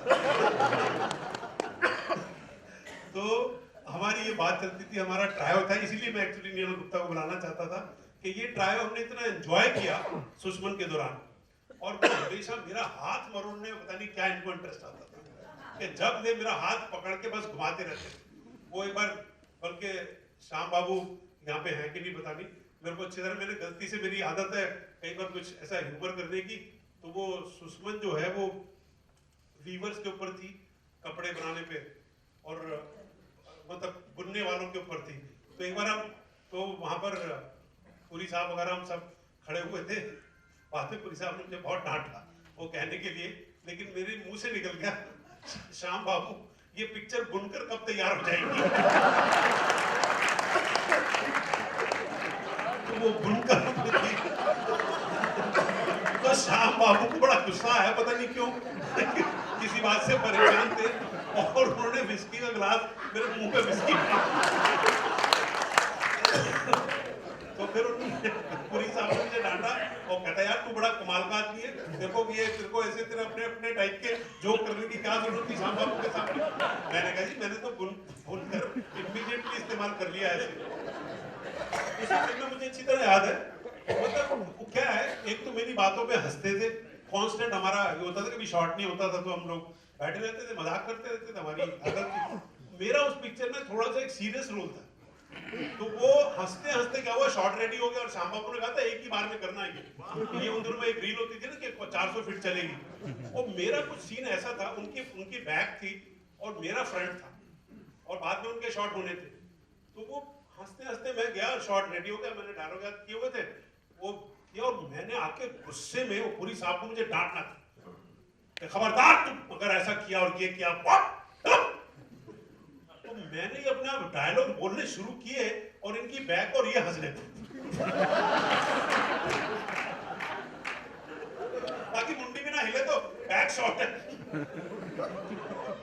तो हमारी ये बात चलती थी, हमारा ट्रायो था, इसीलिए मैं एक्चुअली नीरज गुप्ता को बुलाना चाहता था कि ये ट्रायो हमने इतना एंजॉय किया सुषमन के दौरान, और वो हमेशा मेरा हाथ मरोड़ने में पता नहीं क्या इनको इंटरेस्ट आता था कि जब ले मेरा हाथ पकड़ के बस घुमाते रहते। वो एक बार, बल्कि श्याम बाबू यहाँ पे हैं कि नहीं पता नहीं, मेरे को अच्छी तरह, मैंने गलती से, मेरी आदत है कई बार कुछ ऐसा ह्यूमर करने की, तो वो सुषमन जो है वो वीवर्स के ऊपर थी, कपड़े बनाने पे, और मतलब बुनने वालों के ऊपर थी। तो एक बार हम, तो वहां पर पुरी साहब वगैरह हम सब खड़े हुए थे, बाद में पुरी साहब ने मुझे बहुत डांटा वो कहने के लिए, लेकिन मेरे मुंह से निकल गया, श्याम बाबू ये पिक्चर बुनकर कब तैयार हो जाएगी? तो वो बुनकर तो श्याम बाबू को बड़ा गुस्सा आया, पता नहीं क्यों, किसी बात से परेशान थे, और उन्होंने विस्की का गिलास मेरे मुंह पे विस्की तो फिर पुरी साहब ने मुझे डांटा और कहता यार तू बड़ा कमाल का आदमी है, देखो ये तेरे को ऐसे तेरे अपने अपने टाइप के जोक करने की क्या जरूरत थी श्याम बाबू के सामने। मैंने कहा जी मैंने तो बुनकर इमीडिएटली इस्तेमाल कर लिया ऐसे। उस फिल्म में मुझे अच्छी तरह याद है, मतलब क्या है, एक तो मेरी बातों पे हंसते थे, कांस्टेंट हमारा ये होता था, कभी शॉर्ट नहीं होता था तो हम लोग बैठे रहते थे, मजाक करते रहते थे, हमारी आदत थी। मेरा उस पिक्चर में थोड़ा सा एक सीरियस रोल था, तो वो हंसते हंसते क्या हुआ, शॉर्ट रेडी हो गया और श्याम बाबू ने कहा था एक ही बार में करना है ये उन दिनों में एक रील होती थी ना कि 400 फीट चलेगी, और मेरा कुछ सीन ऐसा था, उनकी बैक थी और मेरा फ्रंट था, और बाद में उनके शॉट होने थे, तो वो हंसते हंसते मैं गया, शॉट रेडी हो गया, मैंने डायलॉग याद किए हुए थे, वो किया, और मैंने आके गुस्से में, वो पुरी साहब को मुझे डांटना था, खबरदार तुम अगर ऐसा किया और ये किया, तो मैंने अपना डायलॉग बोलने शुरू किए और इनकी बैक और ये हंसने ताकि मुंडी भी ना हिले, तो बैक शॉट है।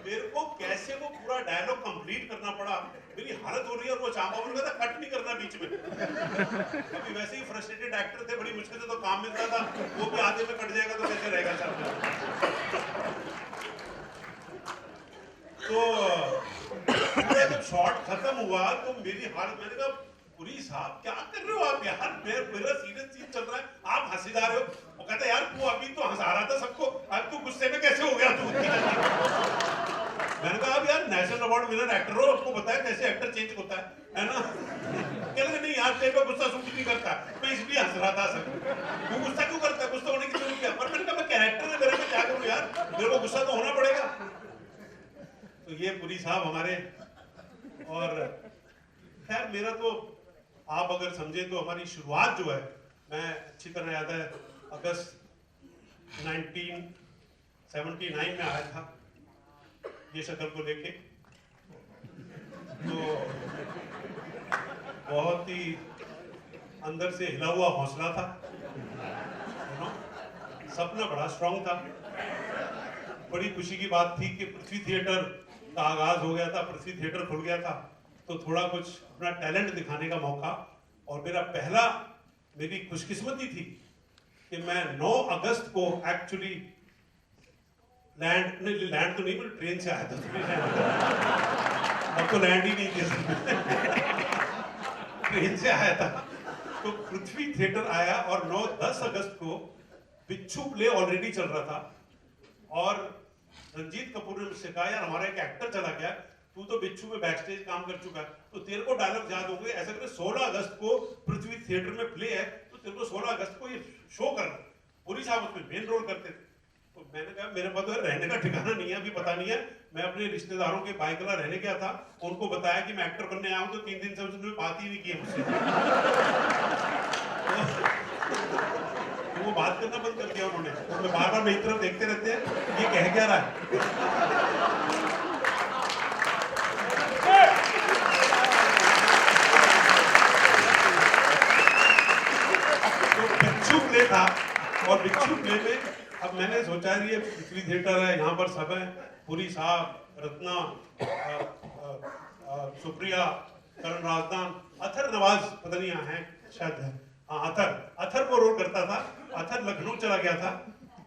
मेरे को कैसे वो पूरा डायलॉग कंप्लीट करना पड़ा, मेरी हालत हो रही है, और वो चांबा बोल रहा था कट नहीं करना बीच में। अभी वैसे ही फ्रस्ट्रेटेड एक्टर थे, बड़ी मुश्किल से तो काम मिलता था, वो भी आधे में कट जाएगा तो कैसे रहेगा साहब। तो पूरा जब शॉट खत्म हुआ तो मेरी हालत, मैंने कहा पुरी साहब क्या कर रहे हो आप यार, मेरा सीरियस सीन चल रहा है, आप हंसी जा रहे हो। वो कहता यार तू अभी तो हंसा रहा था सबको, अब तू गुस्से में कैसे हो गया तू? मैंने कहा अब यार नेशनल अवार्ड विनर एक्टर हो, आपको पता है कैसे एक्टर चेंज होता है ना? कहते नहीं यार तेरे को गुस्सा सूट नहीं करता, मैं इसलिए हंस रहा था सर। वो गुस्सा क्यों करता है, गुस्सा होने की जरूरत क्या? पर मैंने कहा मैं कैरेक्टर है मेरे में, क्या करूं यार, मेरे को गुस्सा तो होना पड़ेगा। तो ये पुरी साहब हमारे, और खैर मेरा तो आप अगर समझे तो हमारी शुरुआत जो है, मैं अच्छी तरह याद है अगस्त 1979 में आया था ये शक्ल को लेके, तो बहुत ही अंदर से हिला हुआ हौसला था, सपना बड़ा स्ट्रांग था। बड़ी खुशी की बात थी कि पृथ्वी थिएटर का आगाज हो गया था, पृथ्वी थिएटर खुल गया था, तो थोड़ा कुछ अपना टैलेंट दिखाने का मौका, और मेरी खुशकिस्मती थी कि मैं 9 अगस्त को एक्चुअली लैंड तो नहीं, मैं ट्रेन से आया था, अब तो लैंड ही नहीं किया, ट्रेन से आया था। तो पृथ्वी थिएटर आया और 9-10 अगस्त को बिच्छू प्ले ऑलरेडी चल रहा था, और रंजीत कपूर ने मुझसे कहा यार हमारा एक एक्टर चला गया, तू तो बिच्छू में बैक स्टेज काम कर चुका है, तो तेरे को डायलॉग याद होंगे, ऐसा करके 16 अगस्त को पृथ्वी थिएटर में प्ले है, तो तेरे को 16 अगस्त को ये शो करना। पुरी साहब उसमें मेन रोल करते थे। तो मैंने कहा मेरे पास तो रहने का ठिकाना नहीं है, अभी पता नहीं है, मैं अपने रिश्तेदारों के बाइकला रहने गया था, उनको बताया कि मैं एक्टर बनने आया हूँ, तो 3 दिन से उसने बात ही नहीं की मुझसे। तो वो बात करना बंद कर दिया उन्होंने, तो बार बार मेरी तरफ देखते रहते हैं ये कह क्या रहा है। और भिक्षु प्ले में अब मैंने सोचा ये पृथ्वी थिएटर है, यहाँ पर सब है, पुरी साहब, रत्ना, सुप्रिया, करण राजदान, अथर नवाज पता नहीं यहाँ है शायद है, हाँ अथर वो रोल करता था। अथर लखनऊ चला गया था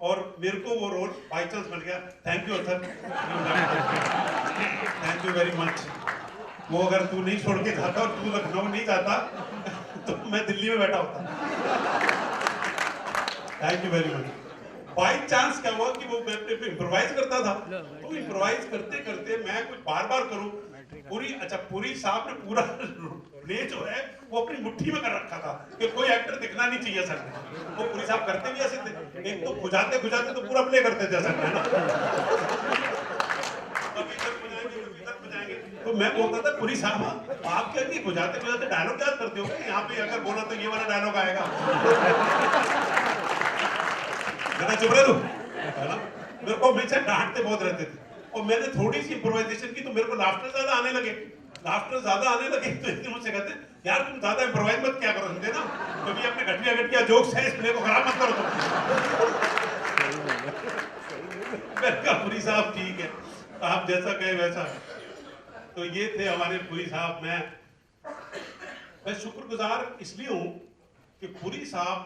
और मेरे को वो रोल बाई चांस मिल गया। Thank you Athar, thank you very much. वो अगर तू नहीं छोड़ के जाता और तू लखनऊ नहीं जाता तो मैं दिल्ली में बैठा होता। Thank you very much. By chance क्या हुआ कि वो मैं इम्प्रोवाइज करता था, तो इम्प्रोवाइज करते करते मैं कुछ बार बार करूं, पूरी साहब ने पूरा प्ले जो है वो अपनी मुट्ठी में कर रखा था कि कोई एक्टर दिखना नहीं चाहिए सर में। वो पूरी साहब करते भी ऐसे थे, एक तो गुजारते तो पूरा प्ले करते थे सर में ना। तो मैं बोलता था पूरी साहब आप क्या नहीं गुजारते डायलॉग याद करते हो, यहाँ पे अगर बोला तो ये वाला डायलॉग आएगा, चुप रहे तू, है ना। मेरे को हमेशा डांटते बहुत रहते थे और मैंने थोड़ी सी इम्प्रोवाइजेशन की तो मेरे को लाफ्टर ज्यादा आने लगे तो एक दिन मुझसे कहते यार तुम ज्यादा इम्प्रोवाइज मत क्या करो, समझे ना, क्योंकि अपने घटिया जोक्स है इसमें को खराब मत करो तुम। मैंने कहा पुरी साहब ठीक है, आप जैसा कहे वैसा। तो ये थे हमारे पुरी साहब। मैं शुक्रगुजार इसलिए हूँ कि पुरी साहब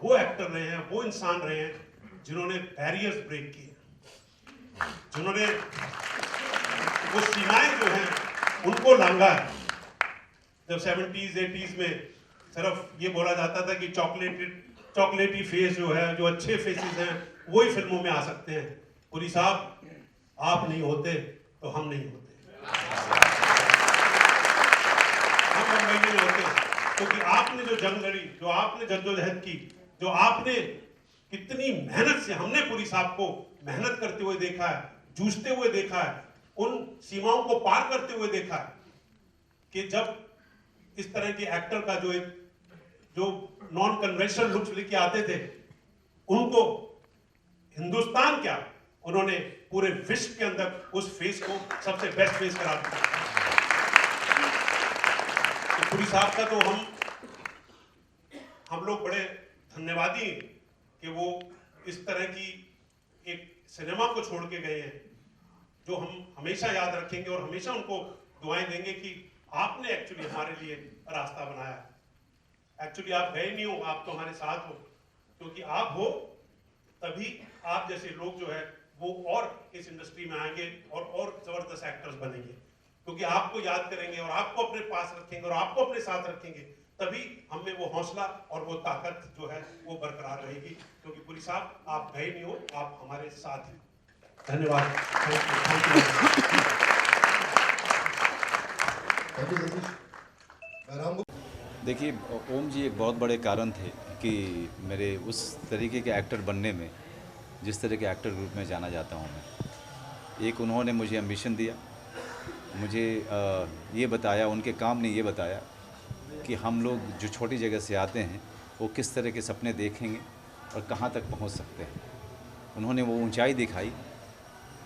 वो एक्टर रहे हैं, वो इंसान रहे हैं जिन्होंने बैरियर्स ब्रेक किए, जिन्होंने वो सीमाएं जो हैं उनको लांघा है। जब 70s 80s में सिर्फ ये बोला जाता था कि चॉकलेटी फेस जो है, जो अच्छे फेसेस हैं वही फिल्मों में आ सकते हैं, पुरी साहब आप नहीं होते तो हम नहीं होते, हम मुंबई में नहीं होते, क्योंकि आपने जो जंग लड़ी, जो आपने जद्दोजहद की, जो आपने कितनी मेहनत से, हमने पुरी साहब को मेहनत करते हुए देखा है, जूझते हुए देखा है, उन सीमाओं को पार करते हुए देखा है कि जब इस तरह के एक्टर का जो नॉन कन्वेंशनल लुक्स लेके आते थे, उनको हिंदुस्तान क्या उन्होंने पूरे विश्व के अंदर उस फेस को सबसे बेस्ट फेस करा दिया। तो पुरी साहब का तो हम लोग बड़े धन्यवादी हैं कि वो इस तरह की एक सिनेमा को छोड़ के गए हैं जो हम हमेशा याद रखेंगे और हमेशा उनको दुआएं देंगे कि आपने एक्चुअली हमारे लिए रास्ता बनाया। एक्चुअली आप गए नहीं हो, आप तो हमारे साथ हो, क्योंकि आप हो तभी आप जैसे लोग जो है वो और इस इंडस्ट्री में आएंगे और जबरदस्त एक्टर्स बनेंगे, क्योंकि आपको याद करेंगे और आपको अपने पास रखेंगे और आपको अपने साथ रखेंगे, तभी हमें वो हौसला और वो ताकत जो है वो बरकरार रहेगी। क्योंकि पुरी साहब आप गए नहीं हो, आप हमारे साथ हैं। धन्यवाद। देखिए, ओम जी एक बहुत बड़े कारण थे कि मेरे उस तरीके के एक्टर बनने में, जिस तरह के एक्टर ग्रुप में जाना जाता हूँ मैं। एक उन्होंने मुझे एम्बिशन दिया, मुझे ये बताया, उनके काम ने ये बताया कि हम लोग जो छोटी जगह से आते हैं वो किस तरह के सपने देखेंगे और कहाँ तक पहुँच सकते हैं। उन्होंने वो ऊंचाई दिखाई,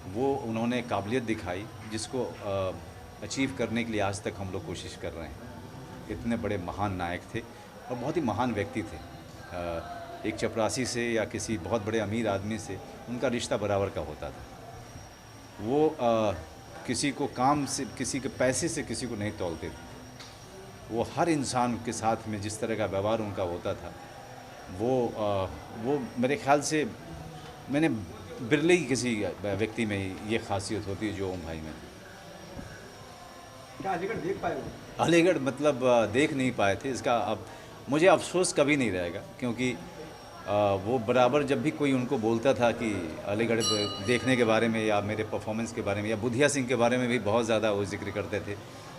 वो उन्होंने काबिलियत दिखाई जिसको अचीव करने के लिए आज तक हम लोग कोशिश कर रहे हैं। इतने बड़े महान नायक थे और बहुत ही महान व्यक्ति थे। एक चपरासी से या किसी बहुत बड़े अमीर आदमी से उनका रिश्ता बराबर का होता था। वो किसी को काम से, किसी के पैसे से किसी को नहीं तौलते थे। वो हर इंसान के साथ में जिस तरह का व्यवहार उनका होता था, वो मेरे ख्याल से मैंने बिरले ही किसी व्यक्ति में ये खासियत होती है जो ओम भाई में। क्या अलीगढ़ देख पाए हो? अलीगढ़ मतलब देख नहीं पाए थे, इसका अब मुझे अफसोस कभी नहीं रहेगा, क्योंकि वो बराबर जब भी कोई उनको बोलता था कि अलीगढ़ देखने के बारे में या मेरे परफॉर्मेंस के बारे में या बुधिया सिंह के बारे में भी बहुत ज़्यादा वो जिक्र करते थे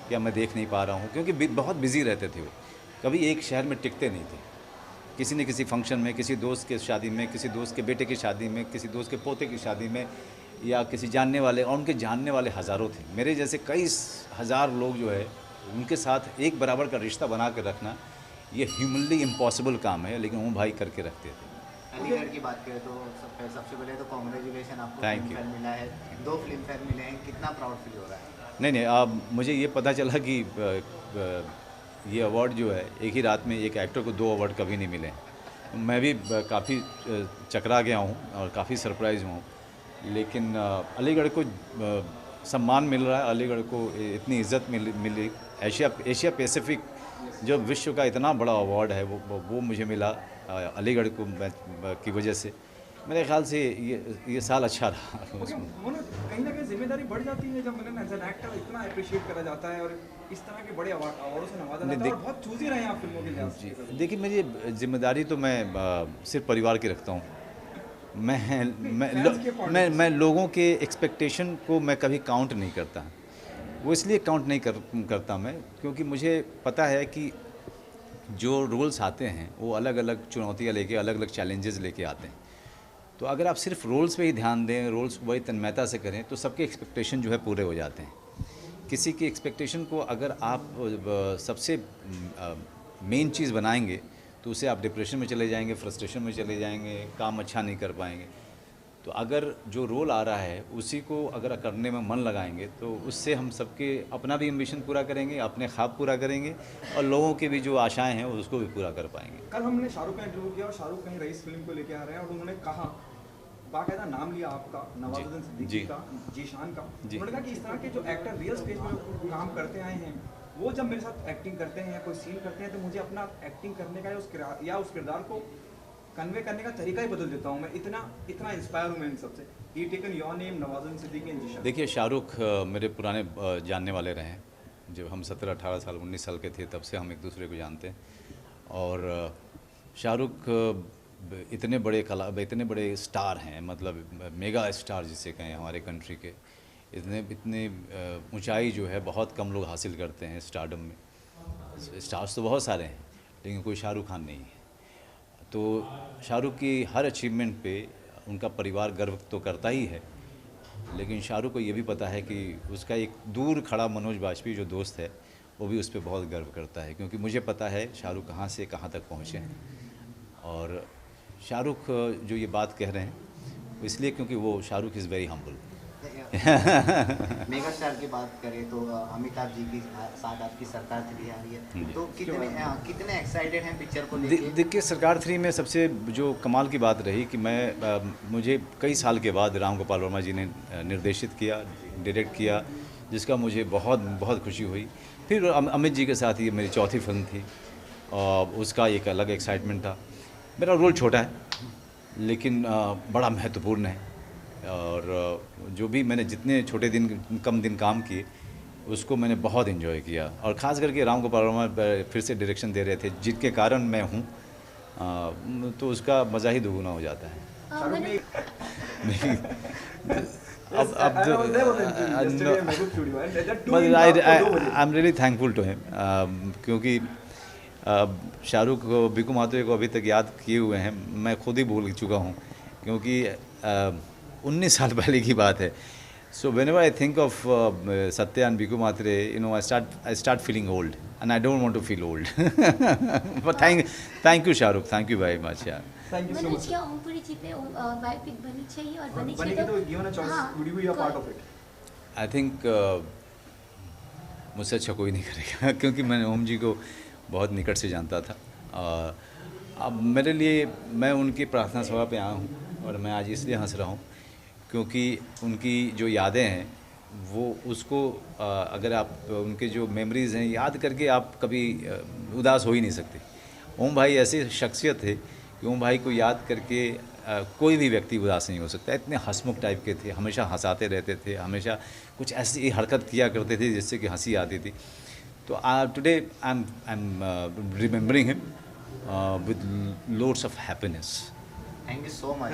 कि मैं देख नहीं पा रहा हूँ, क्योंकि बहुत बिज़ी रहते थे वो, कभी एक शहर में टिकते नहीं थे। किसी न किसी फंक्शन में, किसी दोस्त के शादी में, किसी दोस्त के बेटे की शादी में, किसी दोस्त के पोते की शादी में, या किसी जानने वाले, और उनके जानने वाले हज़ारों थे। मेरे जैसे कई हज़ार लोग जो है उनके साथ एक बराबर का रिश्ता बना कर रखना ये ह्यूमनली इम्पॉसिबल काम है, लेकिन वो भाई करके रखते थे। अलीगढ़ की बात करें तो सबसे पहले तो कॉन्ग्रेचुलेशन, आपको फिल्म मिला है, 2 फिल्म फेयर मिले हैं, कितना प्राउड फील हो रहा है? नहीं, अब मुझे ये पता चला कि ये अवार्ड जो है एक ही रात में एक एक्टर को 2 अवार्ड कभी नहीं मिले। मैं भी काफ़ी चकरा गया हूँ और काफ़ी सरप्राइज़ हुआ हूँ, लेकिन अलीगढ़ को सम्मान मिल रहा है, अलीगढ़ को इतनी इज़्ज़त मिली। एशिया पैसिफिक जो विश्व का इतना बड़ा अवार्ड है वो मुझे मिला अलीगढ़ को की वजह से। मेरे ख्याल से ये साल अच्छा रहा। कहीं ना कहीं जिम्मेदारी बढ़ जाती है जब एज एन एक्टर इतना अप्रिशिएट करा जाता है और इस तरह के बड़े अवार्डों से नवाजा जाता है और बहुत चूजी रहे हैं आप फिल्मों के लिहाज से। देखिए, मेरी जिम्मेदारी तो मैं सिर्फ परिवार की रखता हूँ। मैं लोगों के एक्सपेक्टेशन को मैं कभी काउंट नहीं करता। वो इसलिए काउंट नहीं करता मैं क्योंकि मुझे पता है कि जो रोल्स आते हैं वो अलग अलग चुनौतियाँ लेके, अलग अलग चैलेंजेस लेके आते हैं। तो अगर आप सिर्फ रोल्स पे ही ध्यान दें, रोल्स को बड़ी तन्मयता से करें, तो सबके एक्सपेक्टेशन जो है पूरे हो जाते हैं। किसी की एक्सपेक्टेशन को अगर आप सबसे मेन चीज़ बनाएंगे तो उसे आप डिप्रेशन में चले जाएंगे, फ्रस्ट्रेशन में चले जाएंगे, काम अच्छा नहीं कर पाएंगे। तो अगर जो रोल आ रहा है उसी को अगर करने में मन लगाएंगे तो उससे हम सबके अपना भी एम्बिशन पूरा करेंगे, अपने ख्वाब पूरा करेंगे और लोगों की भी जो आशाएं हैं उसको भी पूरा कर पाएंगे। कल हमने शाहरुख का इंटरव्यू किया और शाहरुख कहीं रईस फिल्म को लेके आ रहे हैं और उन्होंने कहा, बाकायदा नाम लिया आपका, नवाजुद्दीन सिद्दीकी का, जीशान का। उन्होंने कहा कि इस तरह के जो एक्टर रियल स्टेज में काम करते आए हैं वो जब मेरे साथ एक्टिंग करते हैं या कोई सीन करते हैं तो मुझे अपना एक्टिंग करने का या उस किरदार को कन्वे करने का तरीका ही बदल देता हूँ। मैं इतना इंस्पायर हूँ मैं इन सबसे। He taken your name, Nawazuddin Siddiqui and Zeeshan. देखिए, शाहरुख मेरे पुराने जानने वाले रहे हैं। जब हम 17, 18 साल, 19 साल के थे तब से हम एक दूसरे को जानते हैं। और शाहरुख इतने बड़े स्टार हैं, मतलब मेगा स्टार जिसे कहें हमारे कंट्री के। इतने ऊंचाई जो है बहुत कम लोग हासिल करते हैं स्टारडम में। स्टार्स तो बहुत सारे हैं लेकिन कोई शाहरुख खान नहीं है। तो शाहरुख की हर अचीवमेंट पे उनका परिवार गर्व तो करता ही है, लेकिन शाहरुख को ये भी पता है कि उसका एक दूर खड़ा मनोज बाजपेयी जो दोस्त है वो भी उस पर बहुत गर्व करता है, क्योंकि मुझे पता है शाहरुख कहाँ से कहाँ तक पहुँचे हैं। और शाहरुख जो ये बात कह रहे हैं इसलिए क्योंकि वो Shahrukh is very humble. Mega star की बात करें तो अमिताभ जी की साथ आपकी सरकार 3 आ रही है, तो कितने एक्साइटेड हैं पिक्चर को लेके? देखिए, सरकार 3 में सबसे जो कमाल की बात रही कि मुझे कई साल के बाद राम गोपाल वर्मा जी ने निर्देशित किया, डायरेक्ट किया, जिसका मुझे बहुत बहुत खुशी हुई। फिर अमित जी के साथ ये मेरी चौथी फिल्म थी और उसका एक अलग एक्साइटमेंट था। मेरा रोल छोटा है लेकिन बड़ा महत्वपूर्ण है और जो भी मैंने जितने कम दिन काम किए उसको मैंने बहुत एंजॉय किया। और ख़ास करके राम गोपाल वर्मा फिर से डायरेक्शन दे रहे थे जिनके कारण मैं हूँ, तो उसका मज़ा ही दुगुना हो जाता है। I am really thankful to him क्योंकि शाहरुख बिकू माथुरे को अभी तक याद किए हुए हैं, मैं खुद ही भूल चुका हूँ क्योंकि 19 साल पहले की बात है। So whenever I think of Satya and Biku Matre, I start feeling old, and I don't want to feel old. But thank you Shahrukh, thank you very much यार। Thank you so much. क्या ओमपुरी जी पे biopic बननी चाहिए और बननी चाहिए तो given a choice, would you be a part of it? I think मुझसे अच्छा कोई नहीं करेगा क्योंकि मैंने ओम जी को बहुत निकट से जानता था। अब मेरे लिए मैं उनकी प्रार्थना सभा पे आया हूँ और मैं आज इसलिए हंस रहा हूँ क्योंकि उनकी जो यादें हैं वो उसको अगर आप उनके जो मेमोरीज़ हैं याद करके आप कभी उदास हो ही नहीं सकते। ओम भाई ऐसी शख्सियत थे कि ओम भाई को याद करके कोई भी व्यक्ति उदास नहीं हो सकता। इतने हंसमुख टाइप के थे, हमेशा हंसाते रहते थे, हमेशा कुछ ऐसी हरकत किया करते थे जिससे कि हंसी आती थी। तो today I am remembering him with loads of happiness. Thank you so much.